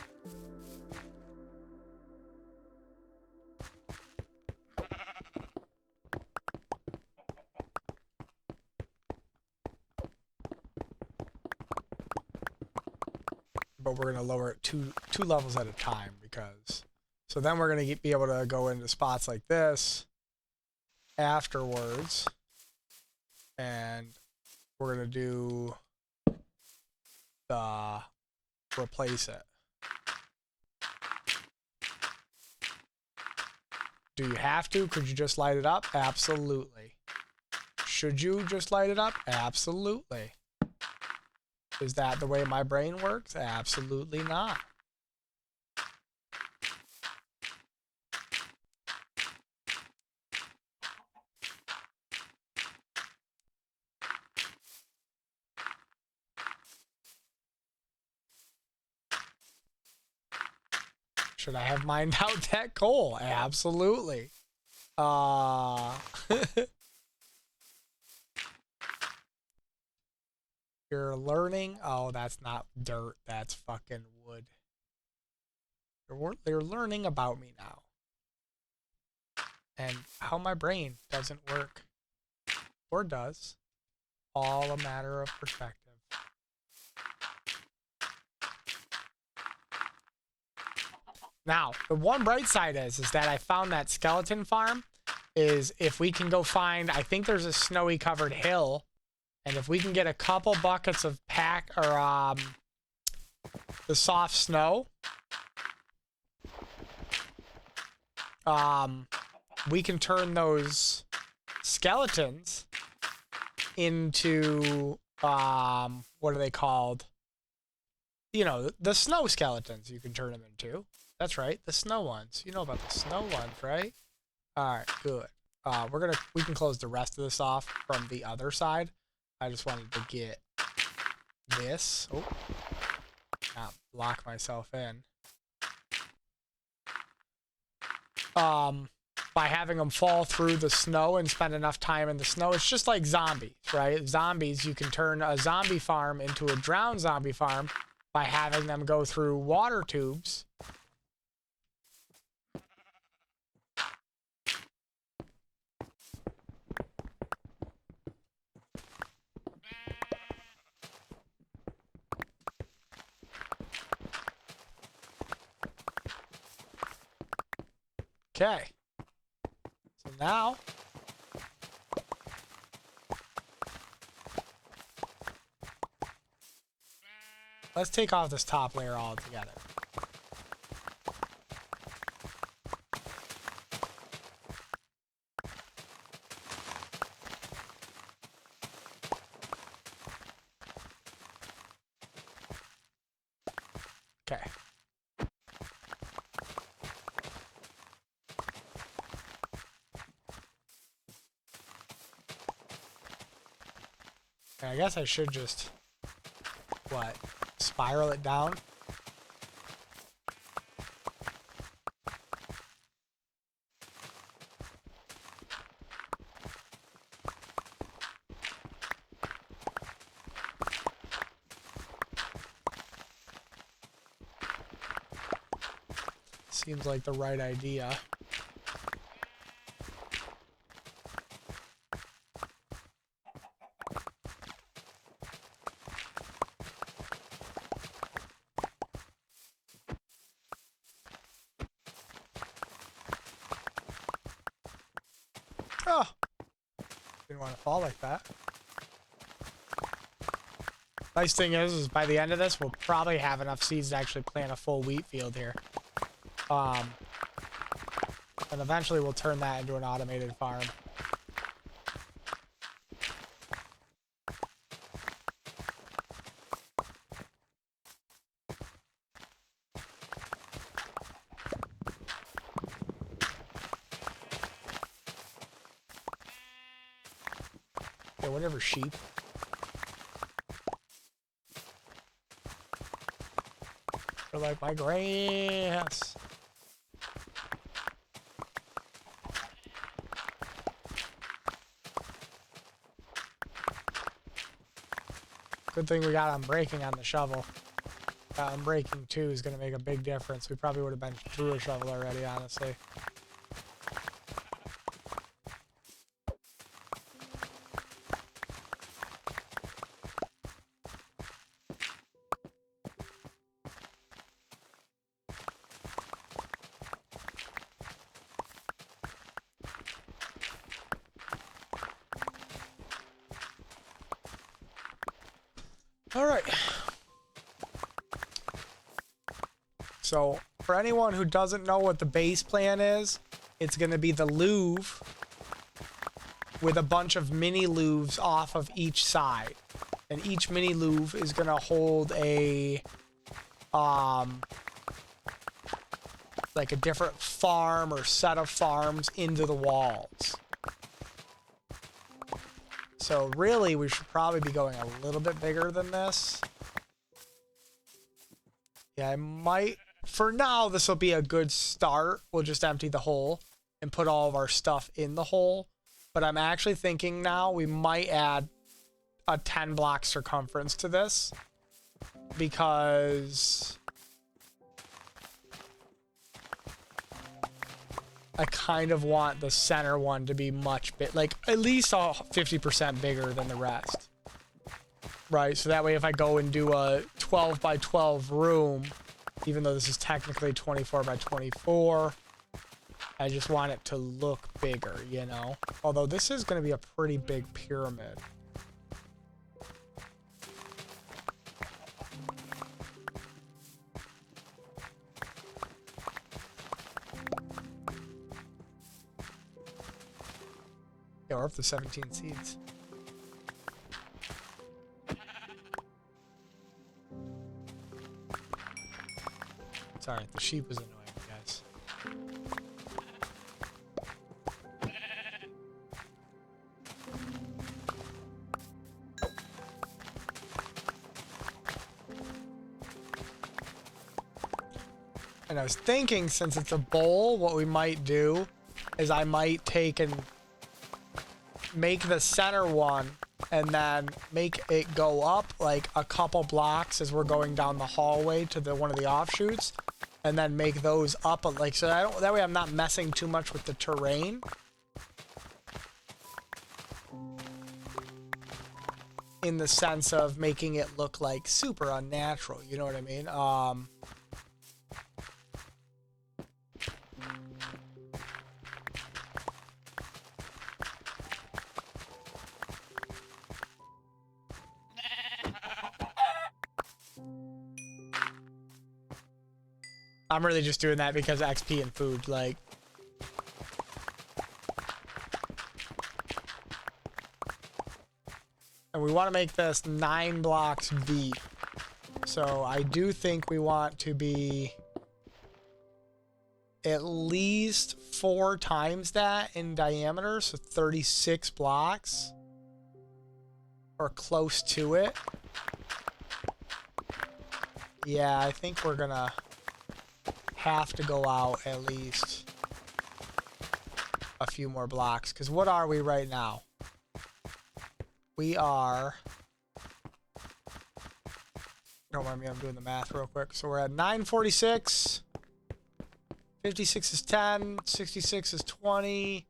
But we're going to lower it two levels at a time because... So then we're going to be able to go into spots like this afterwards. And we're going to do the replace it. Do you have to? Could you just light it up? Absolutely. Should you just light it up? Absolutely. Is that the way my brain works? Absolutely not. Should I have mined out that coal? Absolutely. You're learning. Oh, that's not dirt. That's fucking wood. They're learning about me now. And how my brain doesn't work. Or does. All a matter of perspective. Now, the one bright side is that I found that skeleton farm is if we can go find, I think there's a snowy covered hill. And if we can get a couple buckets of the soft snow, we can turn those skeletons into, what are they called? You know, the snow skeletons you can turn them into. That's right, the snow ones. You know about the snow ones, right? All right, good. We can close the rest of this off from the other side. I just wanted to get this. Oh, not lock myself in. by having them fall through the snow and spend enough time in the snow. It's just like zombies, right? Zombies, you can turn a zombie farm into a drowned zombie farm by having them go through water tubes. Okay. So now, let's take off this top layer altogether. Okay. I guess I should just, what, spiral it down? Seems like the right idea. Oh, didn't want to fall like that. Nice thing is by the end of this, we'll probably have enough seeds to actually plant a full wheat field here. And eventually we'll turn that into an automated farm. Yeah, whatever, sheep. They're like my grass. Good thing we got unbreaking on the shovel. Unbreaking too is going to make a big difference. We probably would have been through a shovel already, honestly. All right. So, for anyone who doesn't know what the base plan is, it's going to be the louvre with a bunch of mini louvres off of each side. And each mini louvre is going to hold a, like a different farm or set of farms into the walls. So really, we should probably be going a little bit bigger than this. Yeah, I might... For now, this will be a good start. We'll just empty the hole and put all of our stuff in the hole. But I'm actually thinking now we might add a 10 block circumference to this. Because I kind of want the center one to be much big, like at least 50% bigger than the rest. Right, so that way if I go and do a 12 by 12 room, even though this is technically 24 by 24, I just want it to look bigger, you know? Although this is going to be a pretty big pyramid. Yeah, we're up to 17 seeds. Sorry, the sheep was annoying, guys. And I was thinking, since it's a bowl, what we might do is I might take and make the center one and then make it go up like a couple blocks as we're going down the hallway to the one of the offshoots, and then make those up like so that way I'm not messing too much with the terrain. In the sense of making it look like super unnatural, you know what I mean? I'm really just doing that because XP and food, like. And we want to make this 9 blocks deep. So I do think we want to be at least 4 times that in diameter, so 36 blocks. Or close to it. Yeah, I think we're gonna have to go out at least a few more blocks. Because what are we right now? We are... Don't mind me, I'm doing the math real quick. So we're at 946. 56 is 10. 66 is 20.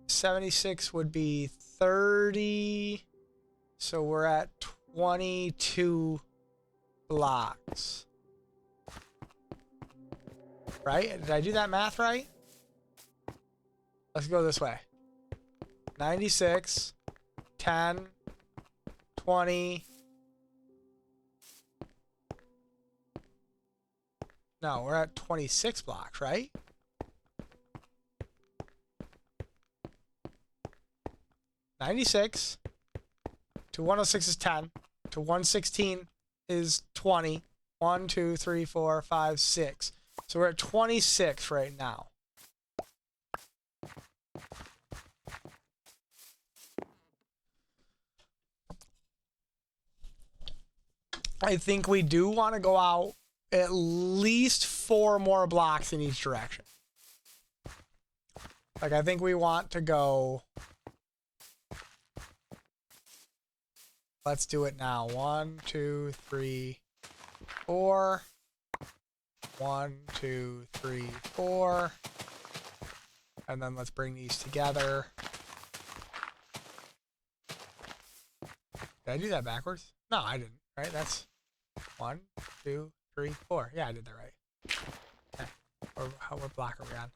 76 would be 30. So we're at 22 blocks. Right? Did I do that math right? Let's go this way. 96, 10, 20. No, we're at 26 blocks, right? (96) to 106 is 10. To 116 is 20. 1, 2, 3, 4, 5, 6. So we're at 26 right now. I think we do want to go out at least 4 more blocks in each direction. Like, I think we want to go... Let's do it now. 1, 2, 3, 4. 1, 2, 3, 4. And then let's bring these together. Did I do that backwards? No, I didn't. Right? That's 1, 2, 3, 4. Yeah, I did that right. Okay. What block are we on?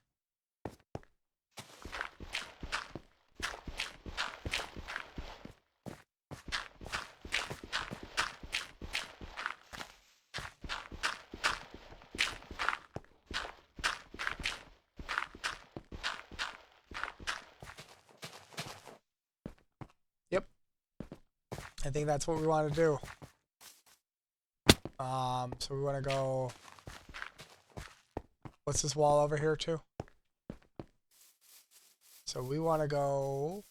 Yep. I think that's what we want to do. So we want to go... What's this wall over here too? So we want to go...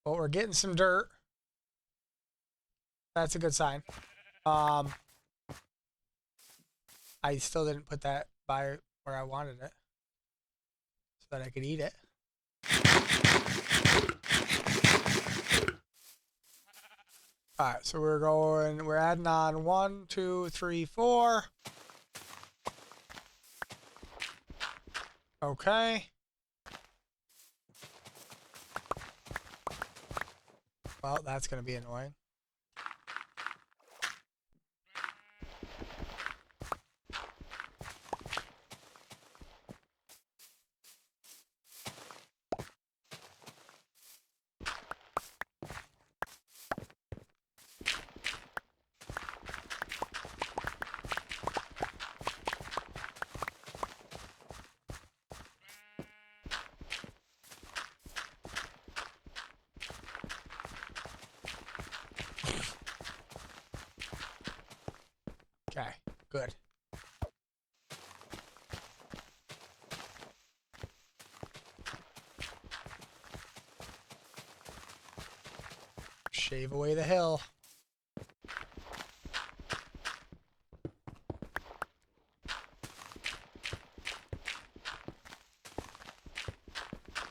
Well, we're getting some dirt. That's a good sign. I still didn't put that by where I wanted it, so that I could eat it. Alright, so we're adding on 1, 2, 3, 4. Okay. Well, that's going to be annoying. Okay, good. Shave away the hill.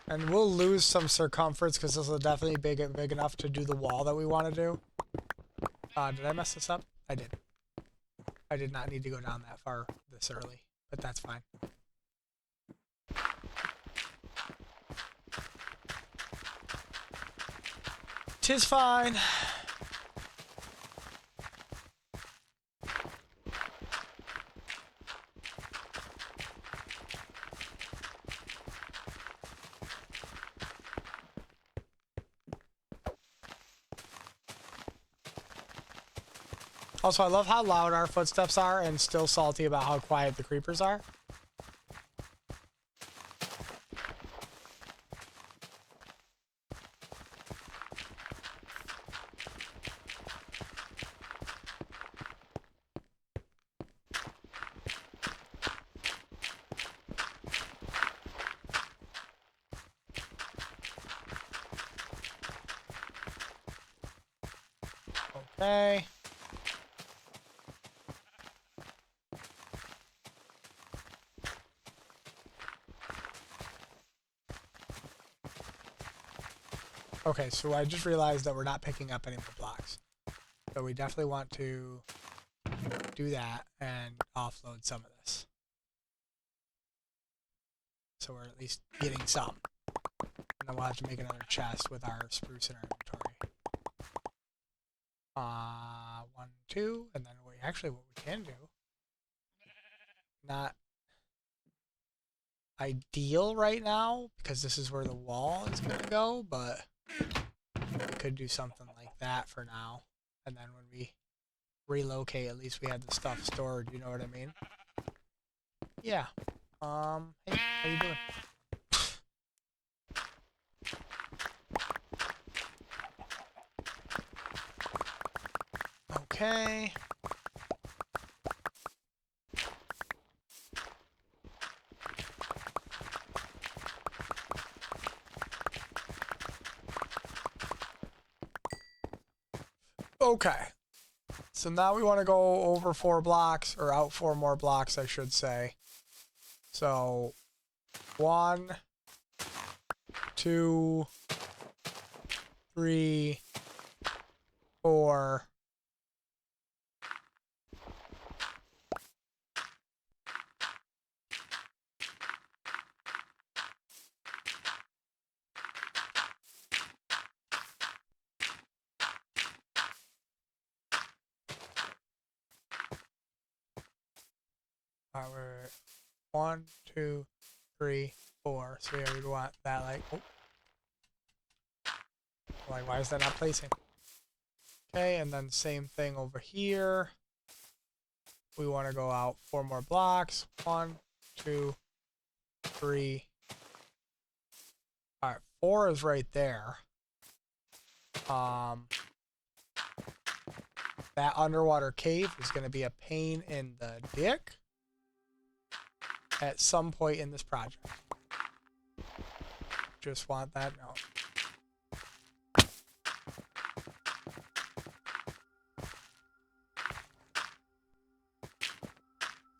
And we'll lose some circumference because this will definitely be big enough to do the wall that we want to do. Did I mess this up? I did. I did not need to go down that far this early, but that's fine. Tis fine. Also, I love how loud our footsteps are and still salty about how quiet the creepers are. Okay. Okay, so I just realized that we're not picking up any more blocks. So we definitely want to do that and offload some of this. So we're at least getting some. And then we'll have to make another chest with our spruce in our inventory. 1, 2, and then what we can do, not ideal right now because this is where the wall is going to go, but we could do something like that for now. And then when we relocate, at least we have the stuff stored, you know what I mean? Yeah. Hey, how you doing? Okay. Okay. So now we want to go over 4 blocks, or out 4 more blocks, I should say. So 1, 2, 3, 4. We're 1, 2, 3, 4. So yeah, we'd want that like, oh. Like, why is that not placing? Okay, and then same thing over here. We want to go out 4 more blocks. 1, 2, 3. All right, 4 is right there. That underwater cave is going to be a pain in the dick at some point in this project. Just want that known.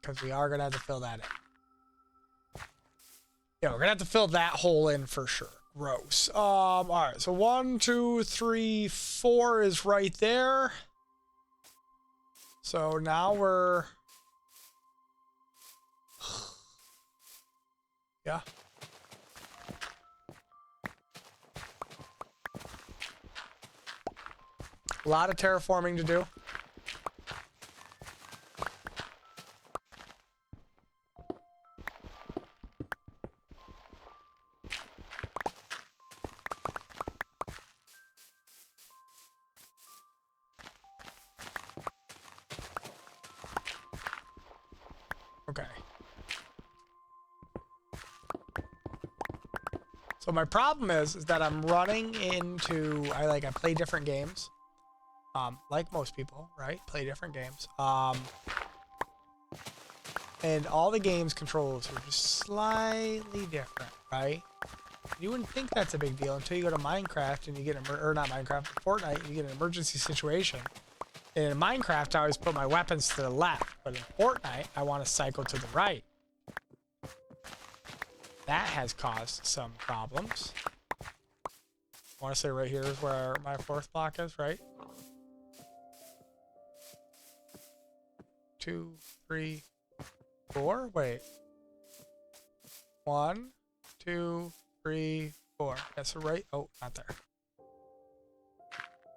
Because we are going to have to fill that in. Yeah, we're going to have to fill that hole in for sure. Gross. All right, so 1, 2, 3, 4 is right there. So now we're... Yeah. A lot of terraforming to do. Okay. So my problem is that I'm running into I play different games. Like most people, right? Play different games. And all the games controls are just slightly different, right? You wouldn't think that's a big deal until you go to Minecraft and you get or not Minecraft, Fortnite, and you get an emergency situation. In Minecraft, I always put my weapons to the left, but in Fortnite, I want to cycle to the right. That has caused some problems. I want to say right here is where my 4th block is, right? 2, 3, 4. Wait. 1, 2, 3, 4. That's right. Oh, not there.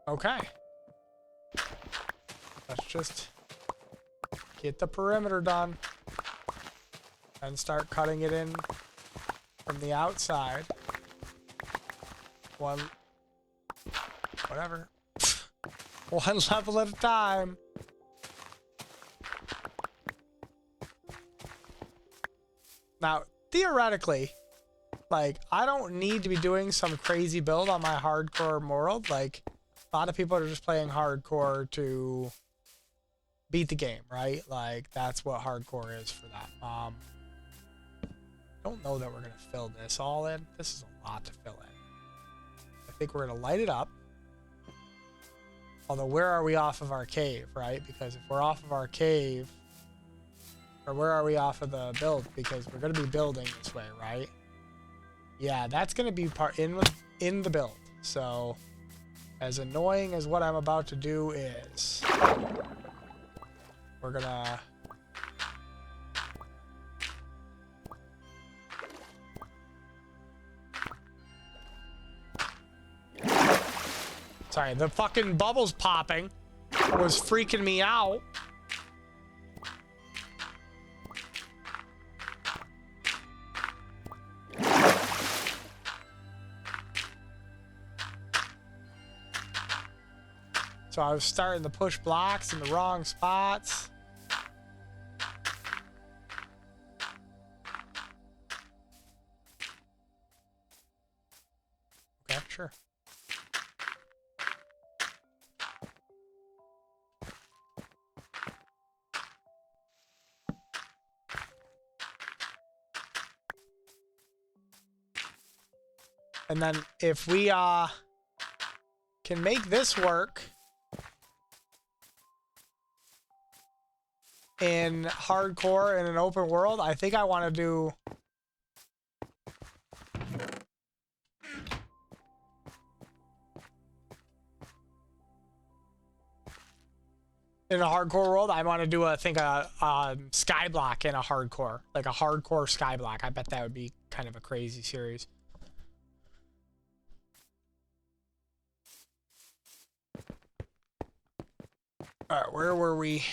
Okay. Let's just get the perimeter done and start cutting it in from the outside. Whatever. One level at a time. Now, theoretically, like, I don't need to be doing some crazy build on my hardcore world. Like, a lot of people are just playing hardcore to beat the game, right? Like, that's what hardcore is for that. Don't know that we're going to fill this all in. This is a lot to fill in. I think we're going to light it up. Although, where are we off of our cave, right? Because if we're off of our cave, or where are we off of the build? Because we're going to be building this way, right? Yeah, that's going to be part in the build. So, as annoying as what I'm about to do is, we're going to... Sorry, the fucking bubbles popping was freaking me out. So I was starting to push blocks in the wrong spots. Okay, sure. And then if we can make this work in hardcore in an open world, I think I want to do in a hardcore world, I want to do a sky block in a hardcore, like a hardcore sky block. I bet that would be kind of a crazy series. All right, where were we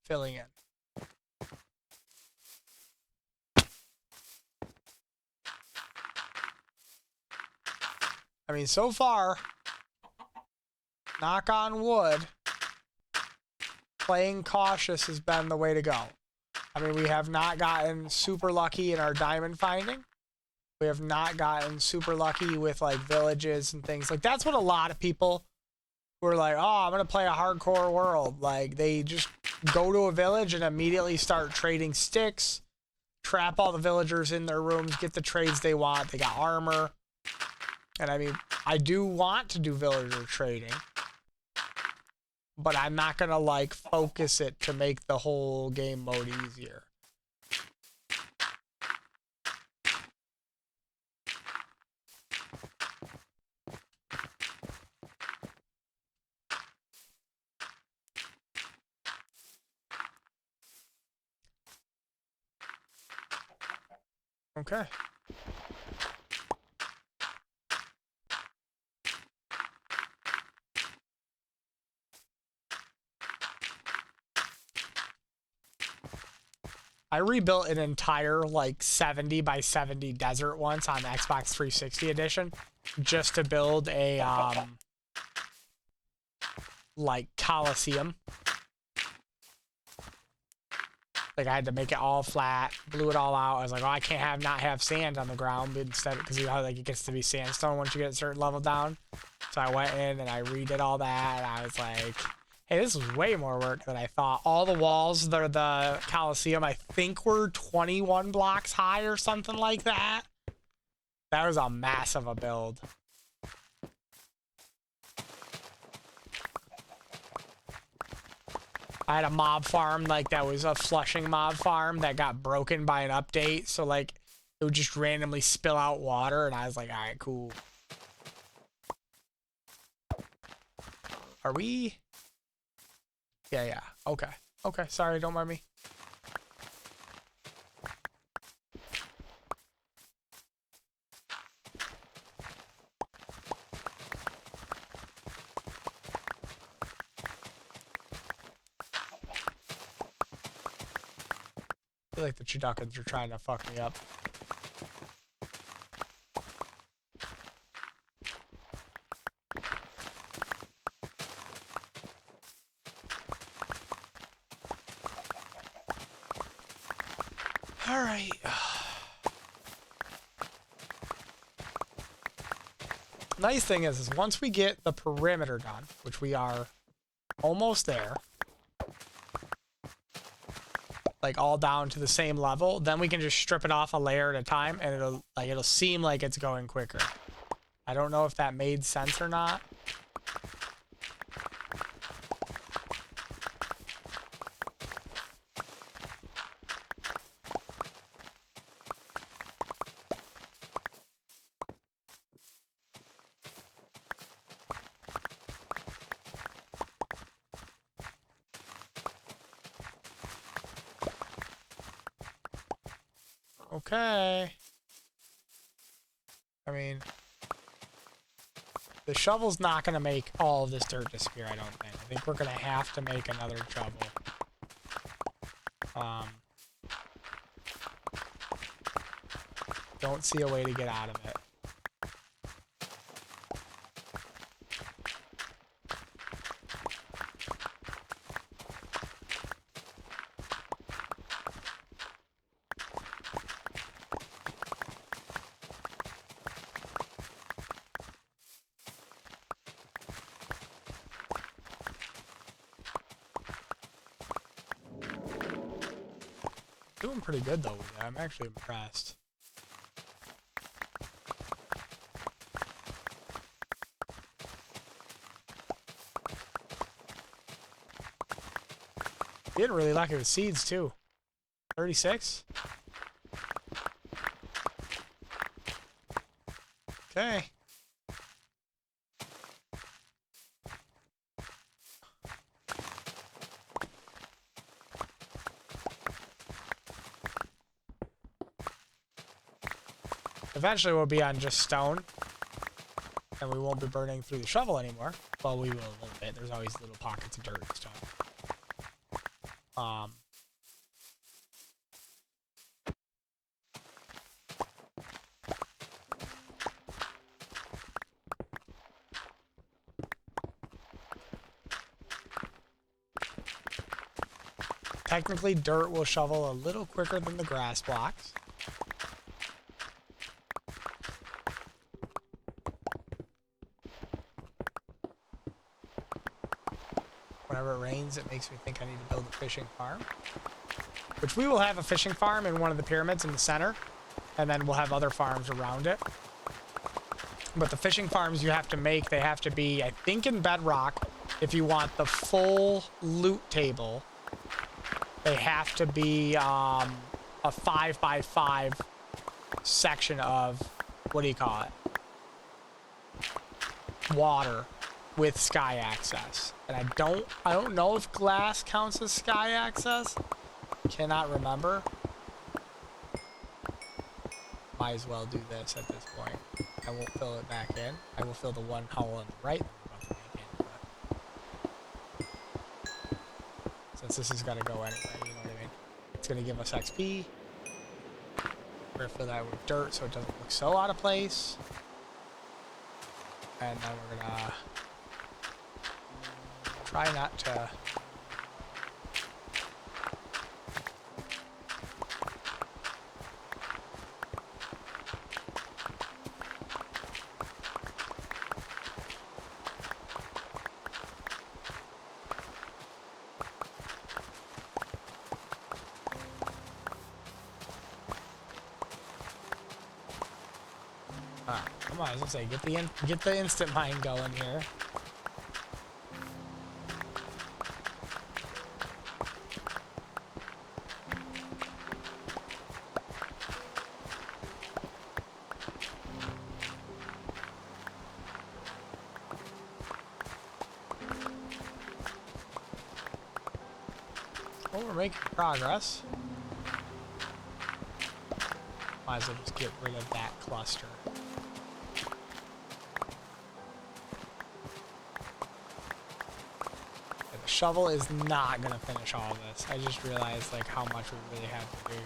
filling in? I mean, so far, knock on wood, playing cautious has been the way to go. I mean, we have not gotten super lucky in our diamond finding. We have not gotten super lucky with, like, villages and things. Like, that's what a lot of people who are like, oh, I'm going to play a hardcore world. Like, they just go to a village and immediately start trading sticks, trap all the villagers in their rooms, get the trades they want. They got armor. And I mean, I do want to do villager trading, but I'm not going to, like, focus it to make the whole game mode easier. Okay. I rebuilt an entire, like, 70 by 70 desert once on the Xbox 360 edition just to build a, like, Coliseum. Like, I had to make it all flat, blew it all out. I was like, oh, I can't not have sand on the ground, but instead, because you know how, like, it gets to be sandstone once you get a certain level down. So I went in and I redid all that, and I was like, hey, this was way more work than I thought. All the walls, the Coliseum, I think were 21 blocks high or something like that. That was a massive a build. I had a mob farm, like, that was a flushing mob farm that got broken by an update. So, like, it would just randomly spill out water, and I was like, all right, cool. Are we? Yeah. Okay. Okay, sorry, don't mind me. I feel like the Chiduckins are trying to fuck me up. All right. Nice thing is once we get the perimeter done, which we are almost there, like all down to the same level, then we can just strip it off a layer at a time, and it'll seem like it's going quicker. I don't know if that made sense or not. Okay. I mean, the shovel's not going to make all of this dirt disappear, I don't think. I think we're going to have to make another shovel. Don't see a way to get out of it. Doing pretty good though with that. I'm actually impressed. Getting really lucky with seeds too. 36. Okay. Eventually we'll be on just stone, and we won't be burning through the shovel anymore. Well, we will a little bit. There's always little pockets of dirt and stuff. Technically, dirt will shovel a little quicker than the grass blocks. Whenever it rains, it makes me think I need to build a fishing farm. Which we will have a fishing farm in one of the pyramids in the center. And then we'll have other farms around it. But the fishing farms you have to make, they have to be, I think, in bedrock. If you want the full loot table, they have to be a 5x5 section of, what do you call it? Water with sky access. And I don't know if glass counts as sky access. Cannot remember. Might as well do this at this point. I won't fill it back in. I will fill the one hole on the right that we're about to make in, but since this is gonna go anyway, you know what I mean? It's gonna give us XP. We're gonna fill that with dirt so it doesn't look so out of place. And then we're gonna try not to Alright, come on, I was gonna say, get the instant mine going here. Well, we're making progress. Might as well just get rid of that cluster. And the shovel is not gonna finish all of this. I just realized like how much we really have to do here.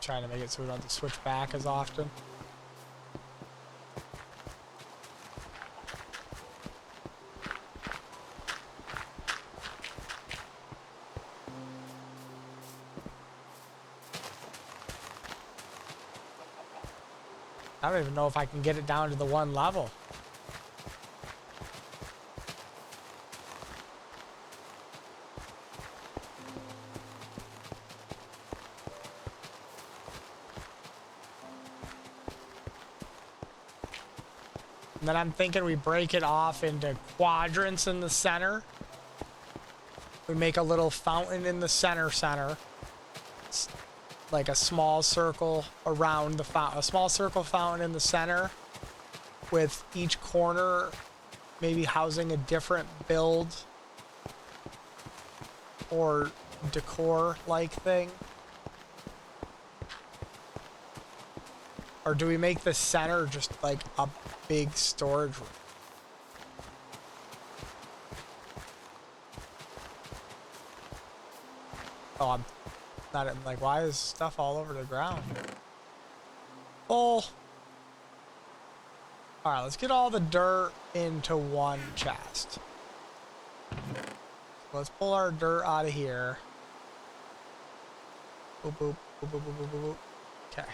Trying to make it so we don't have to switch back as often. I don't even know if I can get it down to the one level. And then I'm thinking we break it off into quadrants in the center. We make a little fountain in the center. It's like a small circle around the fountain, a small circle fountain in the center, with each corner maybe housing a different build or decor-like thing. Or do we make the center just like a big storage room? Oh, I'm like, why is stuff all over the ground? Oh. Alright, let's get all the dirt into one chest. Let's pull our dirt out of here. Boop, boop, boop, boop, boop, boop, boop. Okay.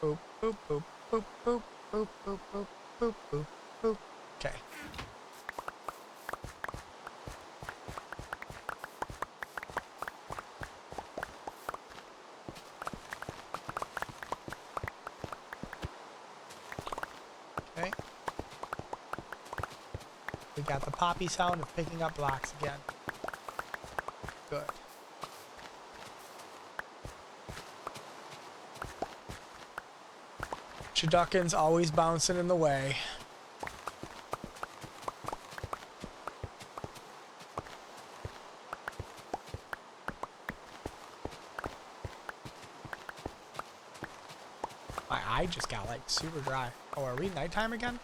Boop, boop, boop, boop, boop, boop, boop, boop, boop, boop, boop. Okay. Okay. We got the poppy sound of picking up blocks again. Good. Chiduckin's always bouncing in the way. My eye just got like super dry. Oh, are we nighttime again?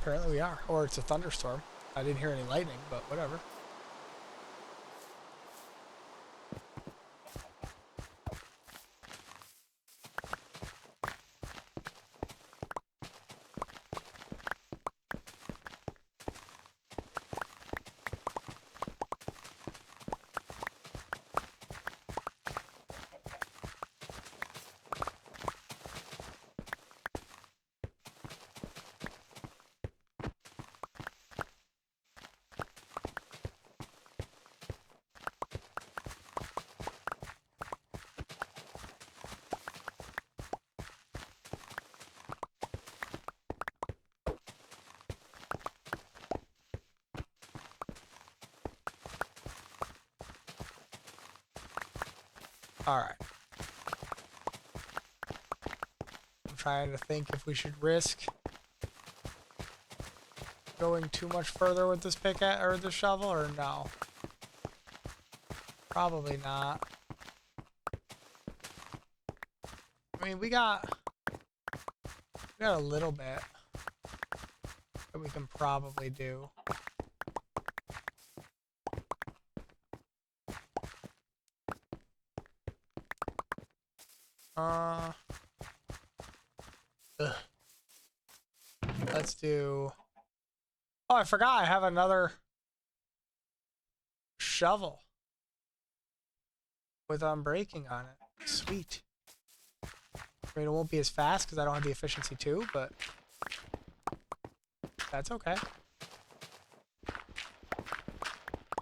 Apparently we are. Or it's a thunderstorm. I didn't hear any lightning, but whatever. Alright. I'm trying to think if we should risk going too much further with this pickaxe or the shovel, or no. Probably not. I mean, we got a little bit that we can probably do. Let's do... Oh, I forgot I have another shovel with unbreaking on it. Sweet. I mean, it won't be as fast because I don't have the efficiency 2, but that's okay.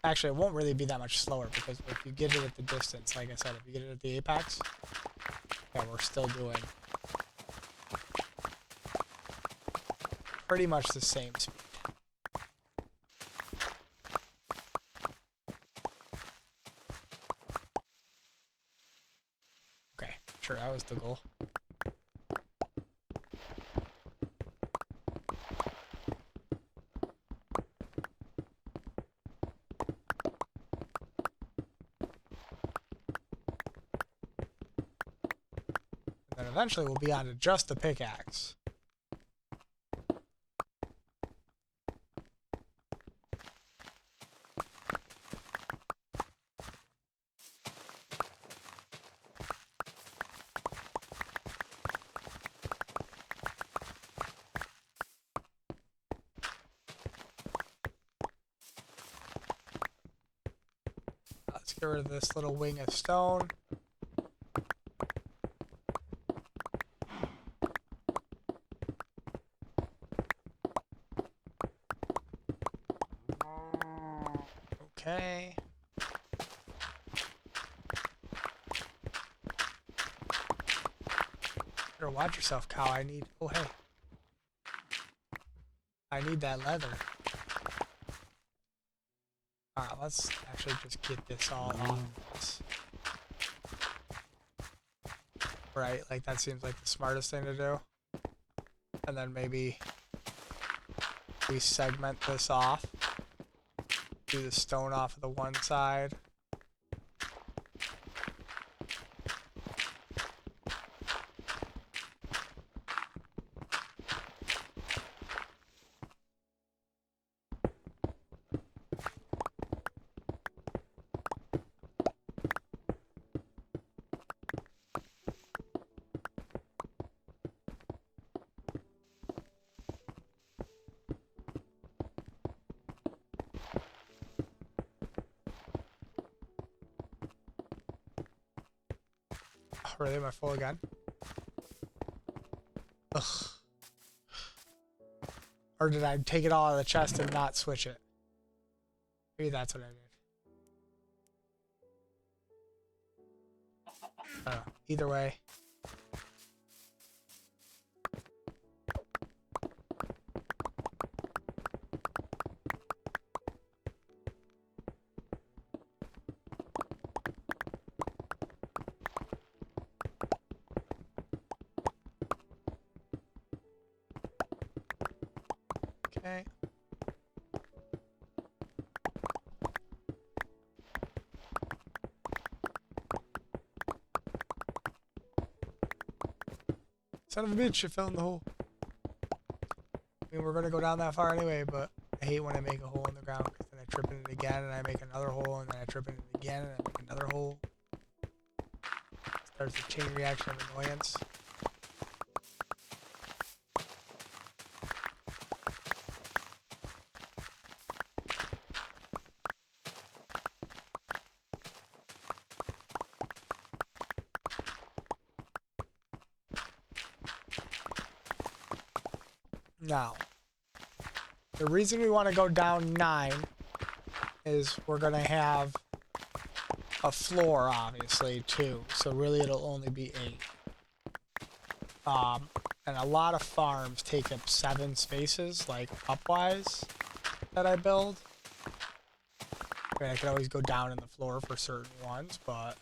Actually, it won't really be that much slower because if you get it at the distance, like I said, if you get it at the apex, yeah, we're still doing pretty much the same speed. Okay, sure, that was the goal. And then eventually we'll be on to just the pickaxe. Let's get rid of this little wing of stone. Okay. Better watch yourself, cow. I need... Oh, hey. I need that leather. Alright, let's actually just get this all off this. Right, like that seems like the smartest thing to do. And then maybe we segment this off. Do the stone off of the one side. Really? Am I full again? Ugh. Or did I take it all out of the chest and not switch it? Maybe that's what I did. Either way. Okay. Son of a bitch, I fell in the hole. I mean, we're gonna go down that far anyway, but I hate when I make a hole in the ground because then I trip in it again and I make another hole and then I trip in it again and I make another hole. Starts a chain reaction of annoyance. Now, the reason we want to go down 9 is we're going to have a floor, obviously, too. So really it'll only be 8. And a lot of farms take up 7 spaces, like upwise, that I build. I mean, I could always go down in the floor for certain ones, but...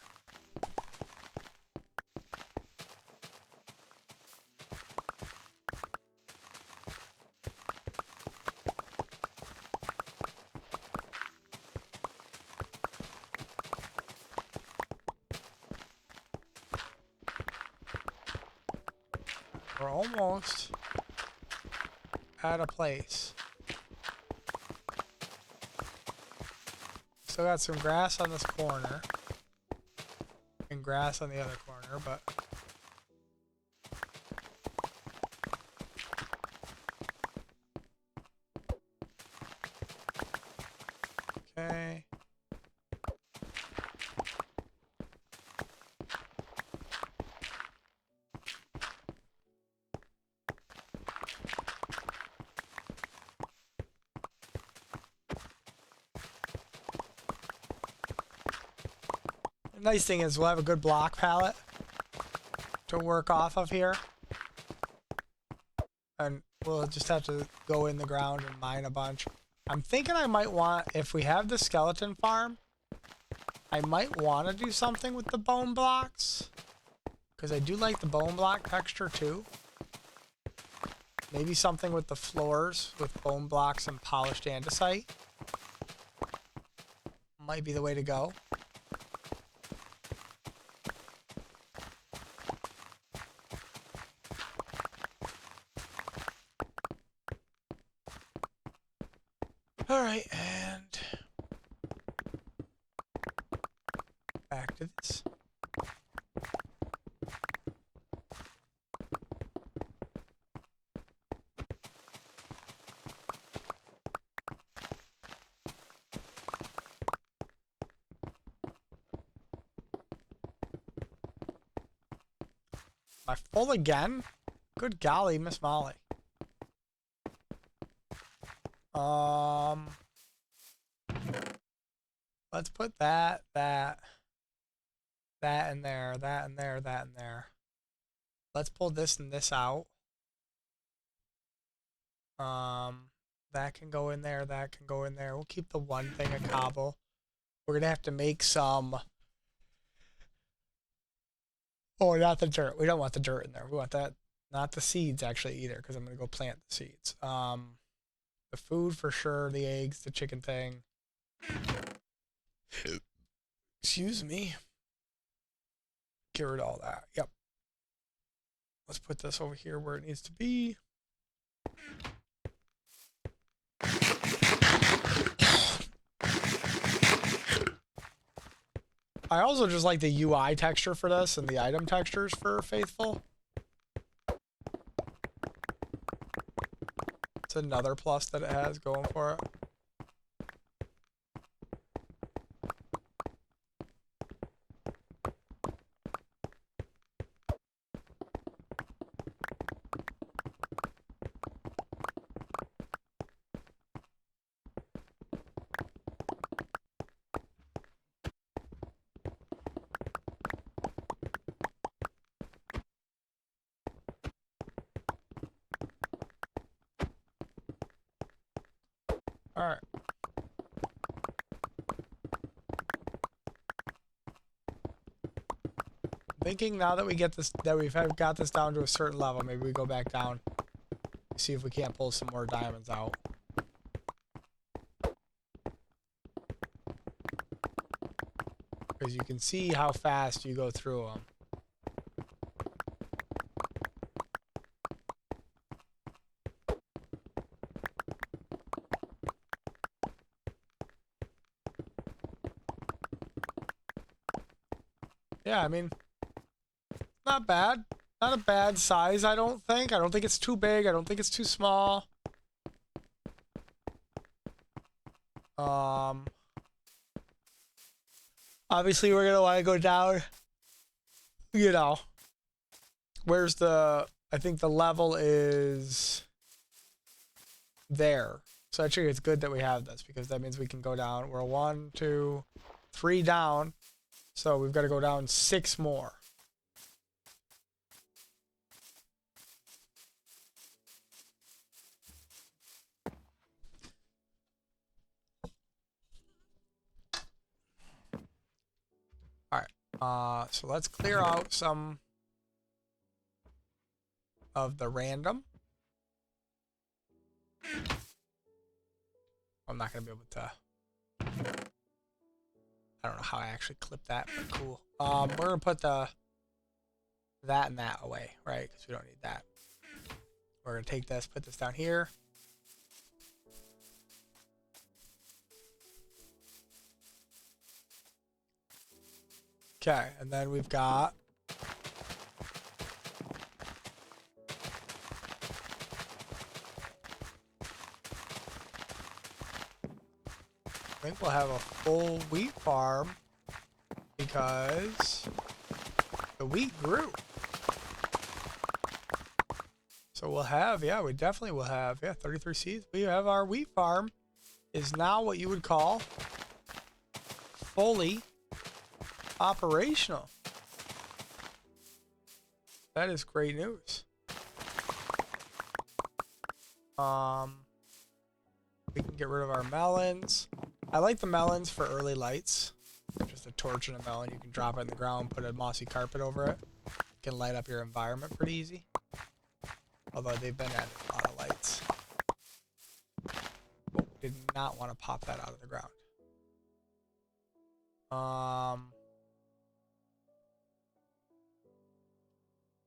we're almost at a place. Still got some grass on this corner. And grass on the other corner, but... okay. Nice thing is we'll have a good block palette to work off of here. And we'll just have to go in the ground and mine a bunch. I'm thinking I might want, if we have the skeleton farm, I might want to do something with the bone blocks. Because I do like the bone block texture too. Maybe something with the floors with bone blocks and polished andesite. Might be the way to go. Alright, and back to this. Am I full again? Good golly, Miss Molly. Let's put that in there, that in there, that in there. Let's pull this and this out. That can go in there, that can go in there. We'll keep the one thing of cobble. We're gonna have to make some. Oh, not the dirt. We don't want the dirt in there. We want that, not the seeds actually either, because I'm gonna go plant the seeds. The food for sure, the eggs, the chicken thing. Excuse me. Get rid of all that. Yep. Let's put this over here where it needs to be. I also just like the UI texture for this and the item textures for Faithful. It's another plus that it has going for it. All right. Thinking now that we get this, that we've got this down to a certain level, maybe we go back down, see if we can't pull some more diamonds out. Because you can see how fast you go through them. Yeah, I mean, not bad. Not a bad size, I don't think. I don't think it's too big. I don't think it's too small. Obviously, we're going to want to go down, you know. Where's the... I think the level is there. So actually, it's good that we have this, because that means we can go down. We're 1, 2, 3 down. So we've got to go down 6 more. Alright, so let's clear out some of the random. I'm not going to be able to... I don't know how I actually clip that, but cool. We're going to put that and that away, right? Because we don't need that. We're going to take this, put this down here. Okay, and then we've got... I think we'll have a full wheat farm because the wheat grew. So we'll have, yeah, we definitely will have, yeah, 33 seeds. We have our wheat farm is now what you would call fully operational. That is great news. We can get rid of our melons. I like the melons for early lights. Just a torch and a melon. You can drop it in the ground, put a mossy carpet over it. You can light up your environment pretty easy. Although they've been added a lot of lights. Oh, did not want to pop that out of the ground.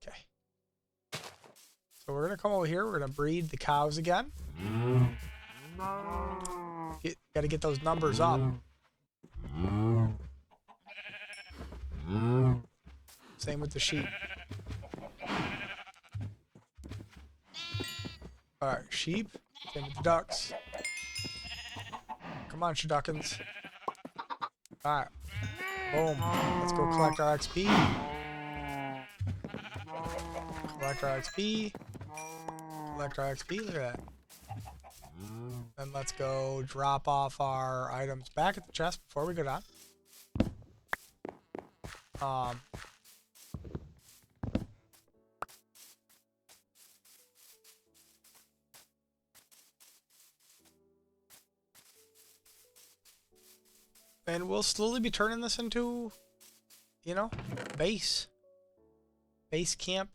Okay. So we're gonna come over here. We're gonna breed the cows again. Gotta get those numbers up. Same with the sheep. Alright, sheep. Same with the ducks. Come on, Shaduckins. Alright. Boom. Let's go collect our XP. Collect our XP. Collect our XP. Look at that. Then let's go drop off our items back at the chest before we go down. And we'll slowly be turning this into, you know, base camp.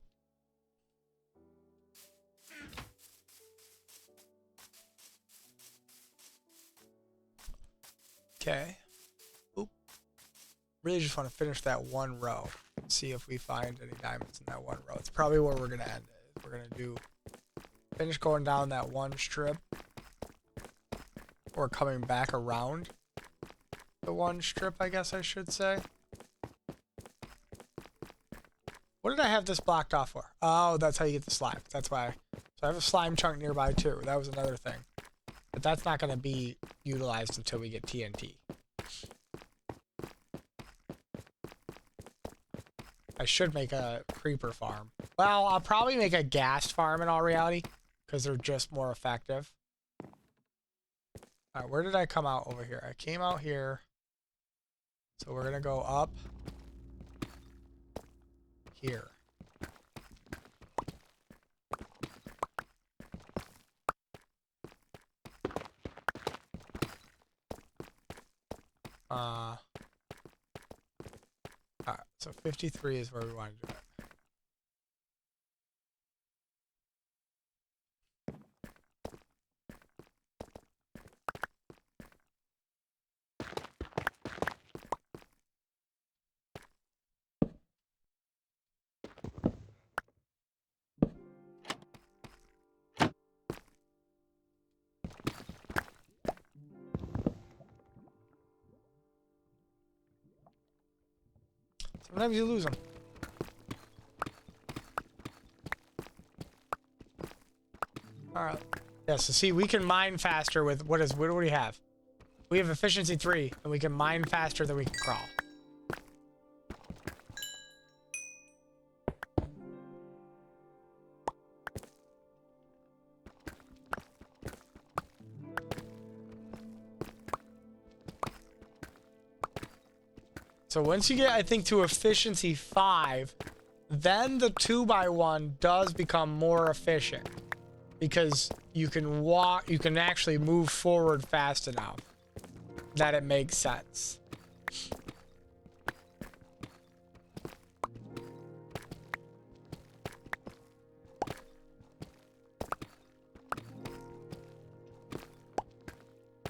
Okay. Oop. Really just want to finish that one row. See if we find any diamonds in that one row. It's probably where we're gonna end it. We're gonna finish going down that one strip. Or coming back around the one strip, I guess I should say. What did I have this blocked off for? Oh, that's how you get the slime. That's why. So I have a slime chunk nearby too. That was another thing. But that's not going to be utilized until we get TNT. I should make a creeper farm. Well, I'll probably make a ghast farm in all reality, because they're just more effective. Alright, where did I come out over here? I came out here. So we're going to go up here. Alright, so 53 is where we want to do it. Sometimes you lose them. Alright. Yeah, so see, we can mine faster with, what do we have? We have efficiency 3, and we can mine faster than we can crawl. So once you get, I think, to efficiency 5, then the 2x1 does become more efficient. Because you can walk, you can actually move forward fast enough that it makes sense.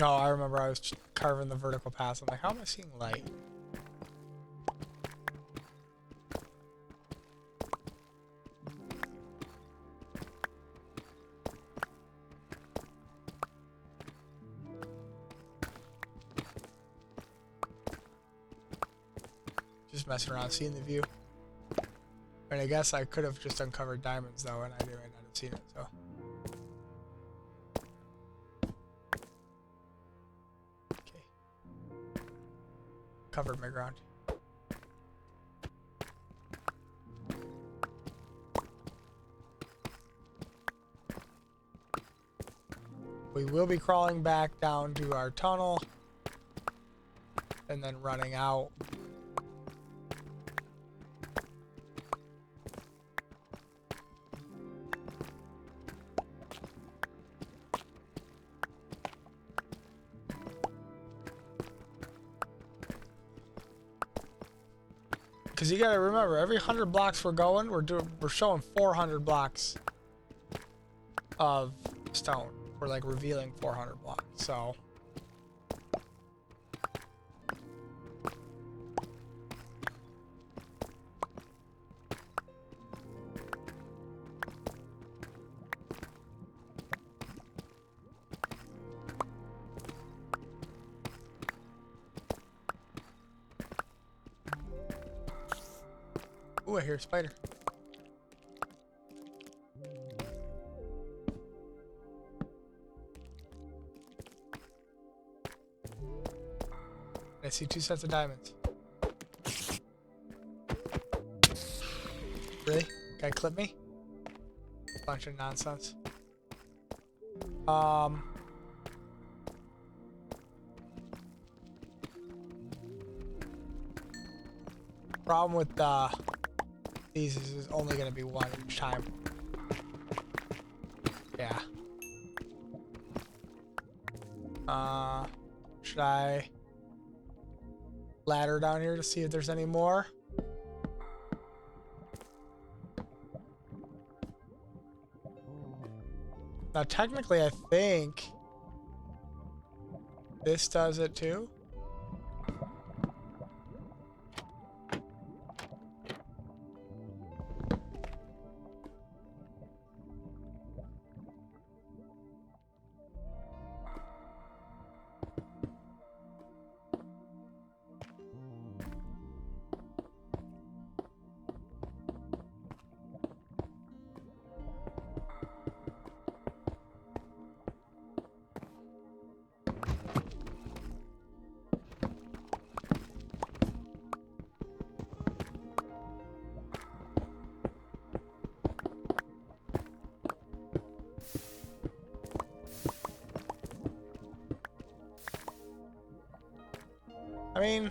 Oh, I remember I was carving the vertical paths. I'm like, how am I seeing light? Just messing around, seeing the view. And I guess I could have just uncovered diamonds though, and I might not have seen it, so. Okay. Covered my ground. We will be crawling back down to our tunnel and then running out because you gotta remember, every 100 blocks we're going, we're showing 400 blocks of stone. We're like revealing 400 blocks, so. Ooh, I hear a spider. I see 2 sets of diamonds. Really? Guy clip me? Bunch of nonsense. Problem with these is only gonna be one each time. Yeah. Should I ladder down here to see if there's any more? Now, technically, I think this does it too. I mean,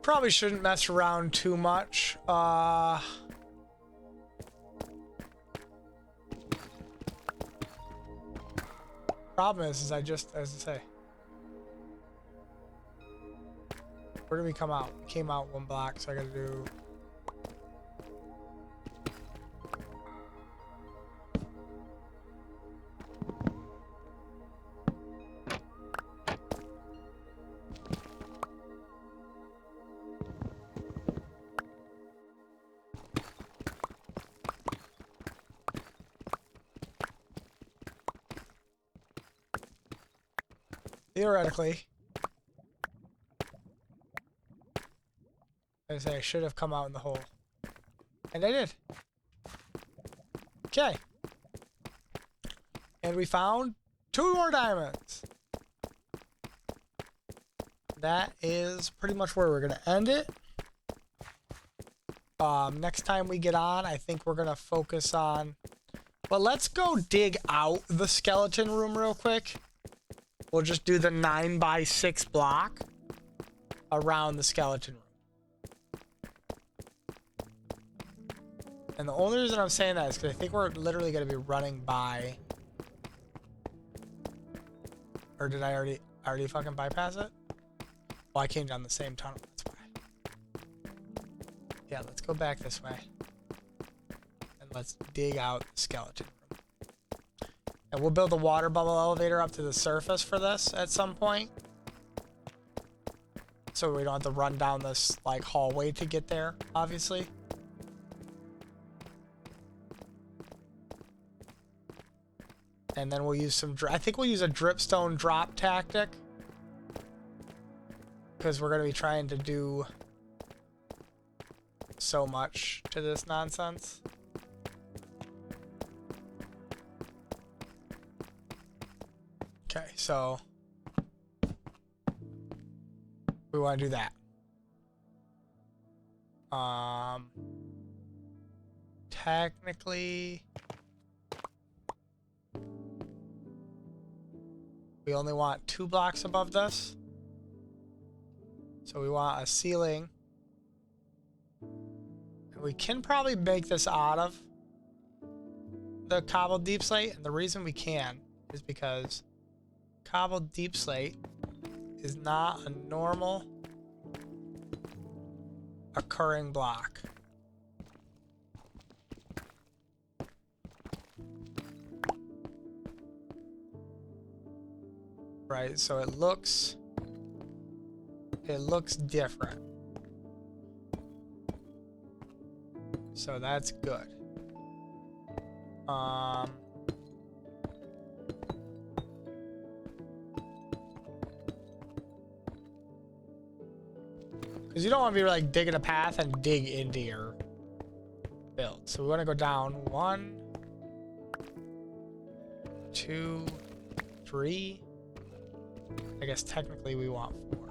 probably shouldn't mess around too much. Problem is I just, as I say, where did we come out? We came out 1 block, so I gotta do. Theoretically, I say I should have come out in the hole. And I did. Okay. And we found 2 more diamonds. That is pretty much where we're going to end it. Next time we get on, I think we're going to focus on... Well, let's go dig out the skeleton room real quick. We'll just do the 9x6 block around the skeleton room. And the only reason I'm saying that is because I think we're literally going to be running by... Or did I already fucking bypass it? Well, I came down the same tunnel, that's why. Yeah, let's go back this way. And let's dig out the skeleton room. And we'll build a water bubble elevator up to the surface for this at some point. So we don't have to run down this, like, hallway to get there, obviously. And then we'll use some... I think we'll use a dripstone drop tactic. Because we're going to be trying to do so much to this nonsense. Okay, so we want to do that. Technically, we only want 2 blocks above this. So we want a ceiling. And we can probably make this out of the cobbled deep slate. And the reason we can is because cobbled deep slate is not a normal occurring block. Right, so it looks different. So that's good. Because you don't want to be like digging a path and dig into your build. So we want to go down 1, 2, 3. I guess technically we want 4.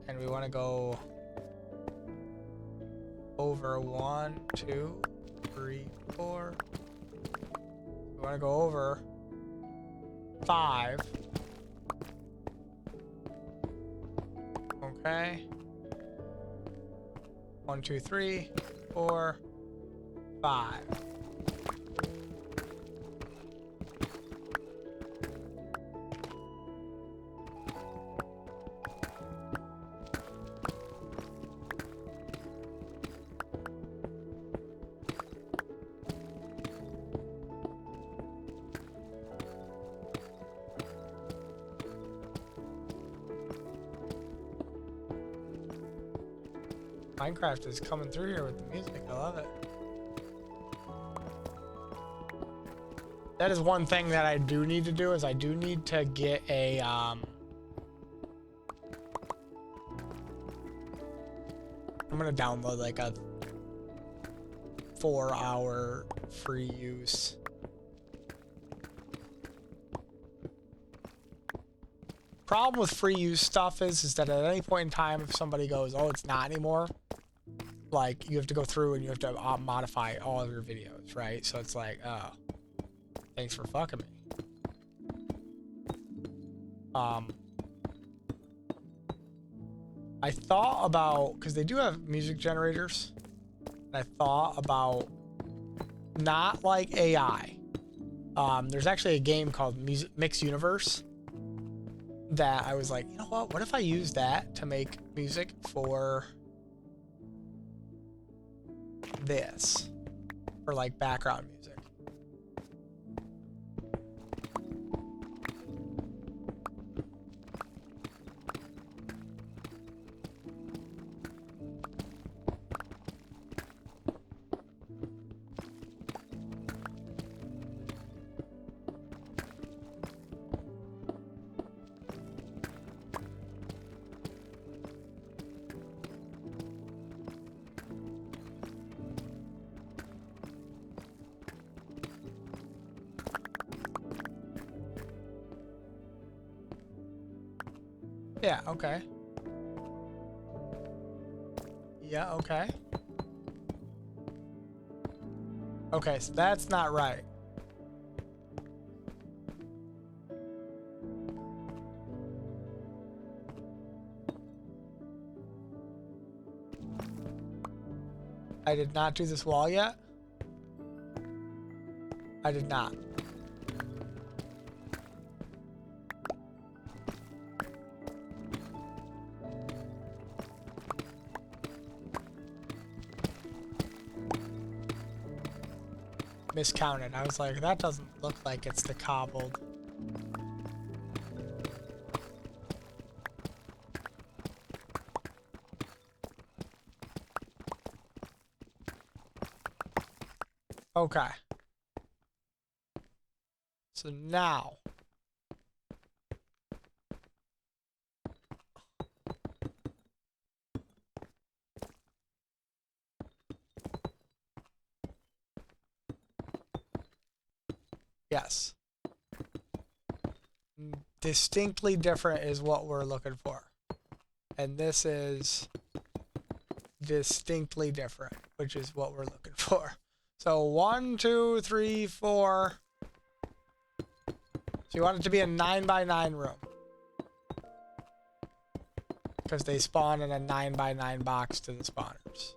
And we want to go over 1, 2, 3, 4. We want to go over 5. Okay. 1, 2, 3, 4, 5. Minecraft is coming through here with the music. I love it. That is one thing that I do need to do is I do need to get a I'm gonna download like a 4-hour free use. Problem with free use stuff is that at any point in time, if somebody goes, oh, it's not anymore, like you have to go through and you have to modify all of your videos, right? So it's like, oh, thanks for fucking me. I thought about, because they do have music generators, and I thought about not like AI. There's actually a game called Mix Universe that I was like, you know what if I use that to make music for this, for like background music. Yeah, okay. Yeah, okay. Okay, so that's not right. I did not do this wall yet. I did not. Miscounted. I was like, that doesn't look like it's the cobbled. Okay. So now. Yes. Distinctly different is what we're looking for. And this is distinctly different, which is what we're looking for. So 1, 2, 3, 4. So you want it to be a 9x9 room. Because they spawn in a 9x9 box to the spawners.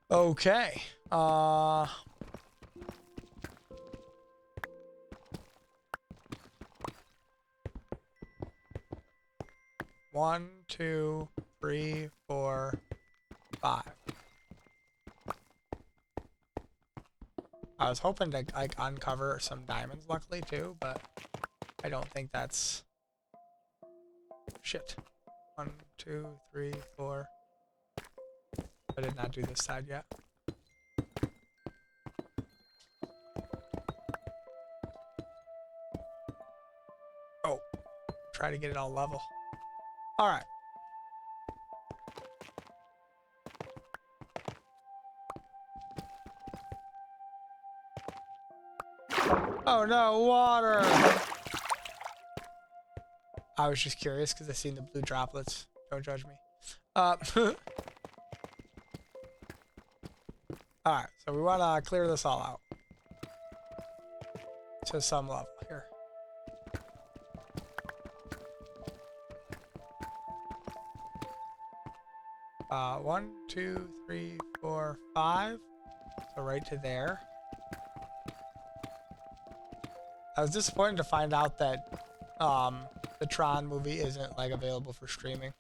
Okay. 1, 2, 3, 4, 5. I was hoping to like uncover some diamonds, luckily too, but I don't think that's shit. 1, 2, 3, 4. I did not do this side yet. Oh, try to get it all level. All right. Oh no, water! I was just curious because I seen the blue droplets. Don't judge me. Alright, so we want to clear this all out. To some level here. One, 2, 3, 4, 5. So right to there. I was disappointed to find out that the Tron movie isn't like available for streaming.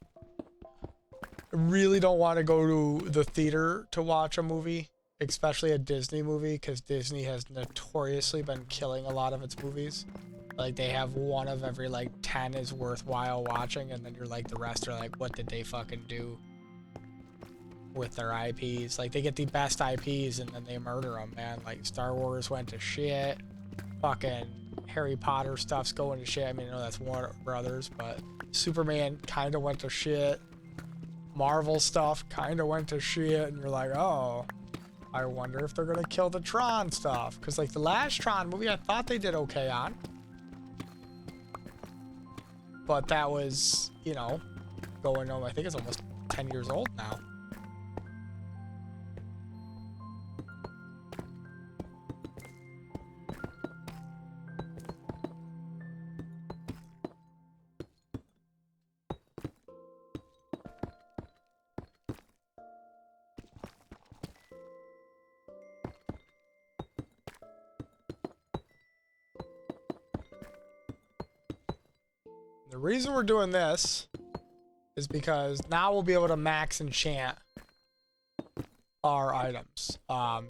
I really don't want to go to the theater to watch a movie, especially a Disney movie, because Disney has notoriously been killing a lot of its movies. Like they have one of every like 10 is worthwhile watching, and then you're like the rest are like, what did they fucking do with their IPs? Like they get the best IPs and then they murder them, man. Like Star Wars went to shit. Fucking Harry Potter stuff's going to shit. I mean, I know that's Warner Brothers, but Superman kind of went to shit. Marvel stuff kind of went to shit, and you're like, oh, I wonder if they're gonna kill the Tron stuff. Because like the last Tron movie, I thought they did okay on, but that was, you know, going on. I think it's almost 10 years old now. The reason we're doing this is because now we'll be able to max enchant our items.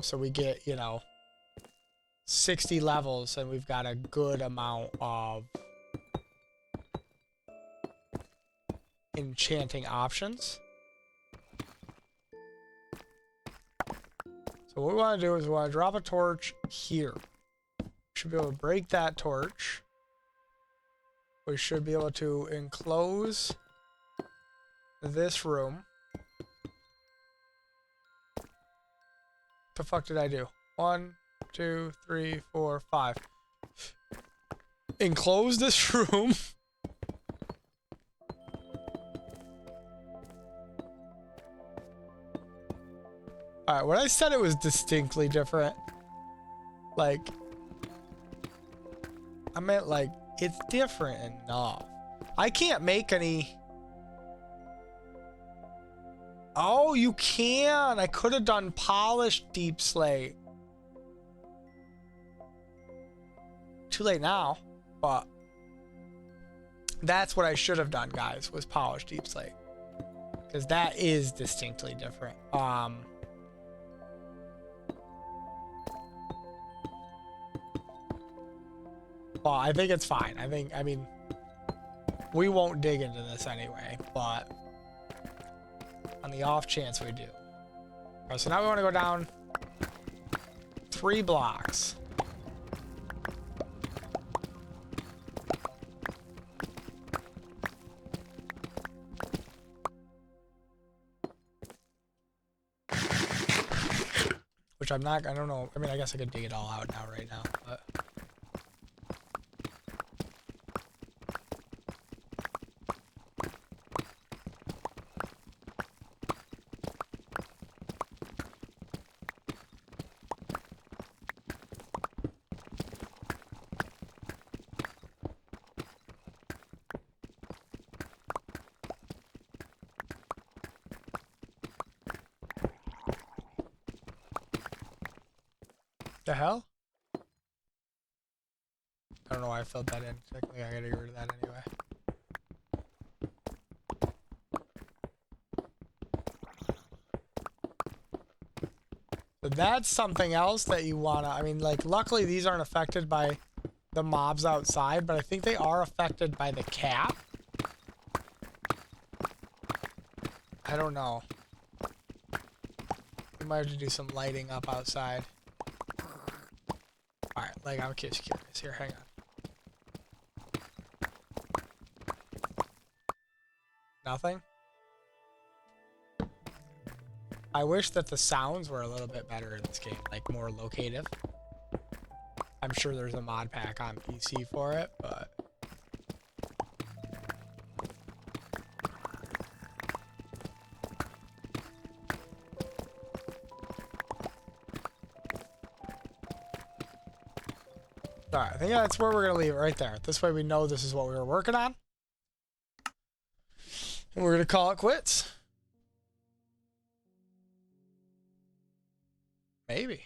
So we get, you know, 60 levels and we've got a good amount of enchanting options. So what we want to do is we want to drop a torch here. We should be able to break that torch. We should be able to enclose this room. What the fuck did I do? 1, 2, 3, 4, 5. Enclose this room. Alright, when I said it was distinctly different, like, I meant like, it's different enough. I can't make any... Oh, you can! I could have done polished deep slate. Too late now, but that's what I should have done, guys, was polished deep slate. Because that is distinctly different. Well, I think it's fine. I mean, we won't dig into this anyway, but on the off chance we do. All right, so now we want to go down 3 blocks. Which I'm not, I don't know. I mean, I guess I could dig it all out now, right now, but. The hell? I don't know why I filled that in. Technically, I gotta get rid of that anyway. So that's something else that you wanna, I mean, like, luckily these aren't affected by the mobs outside, but I think they are affected by the cap. I don't know. We might have to do some lighting up outside. Alright, like, I'm just curious. Here, hang on. Nothing? I wish that the sounds were a little bit better in this game, like more locative. I'm sure there's a mod pack on PC for it, but... Alright, I think that's where we're going to leave it, right there. This way we know this is what we were working on. And we're going to call it quits. Maybe.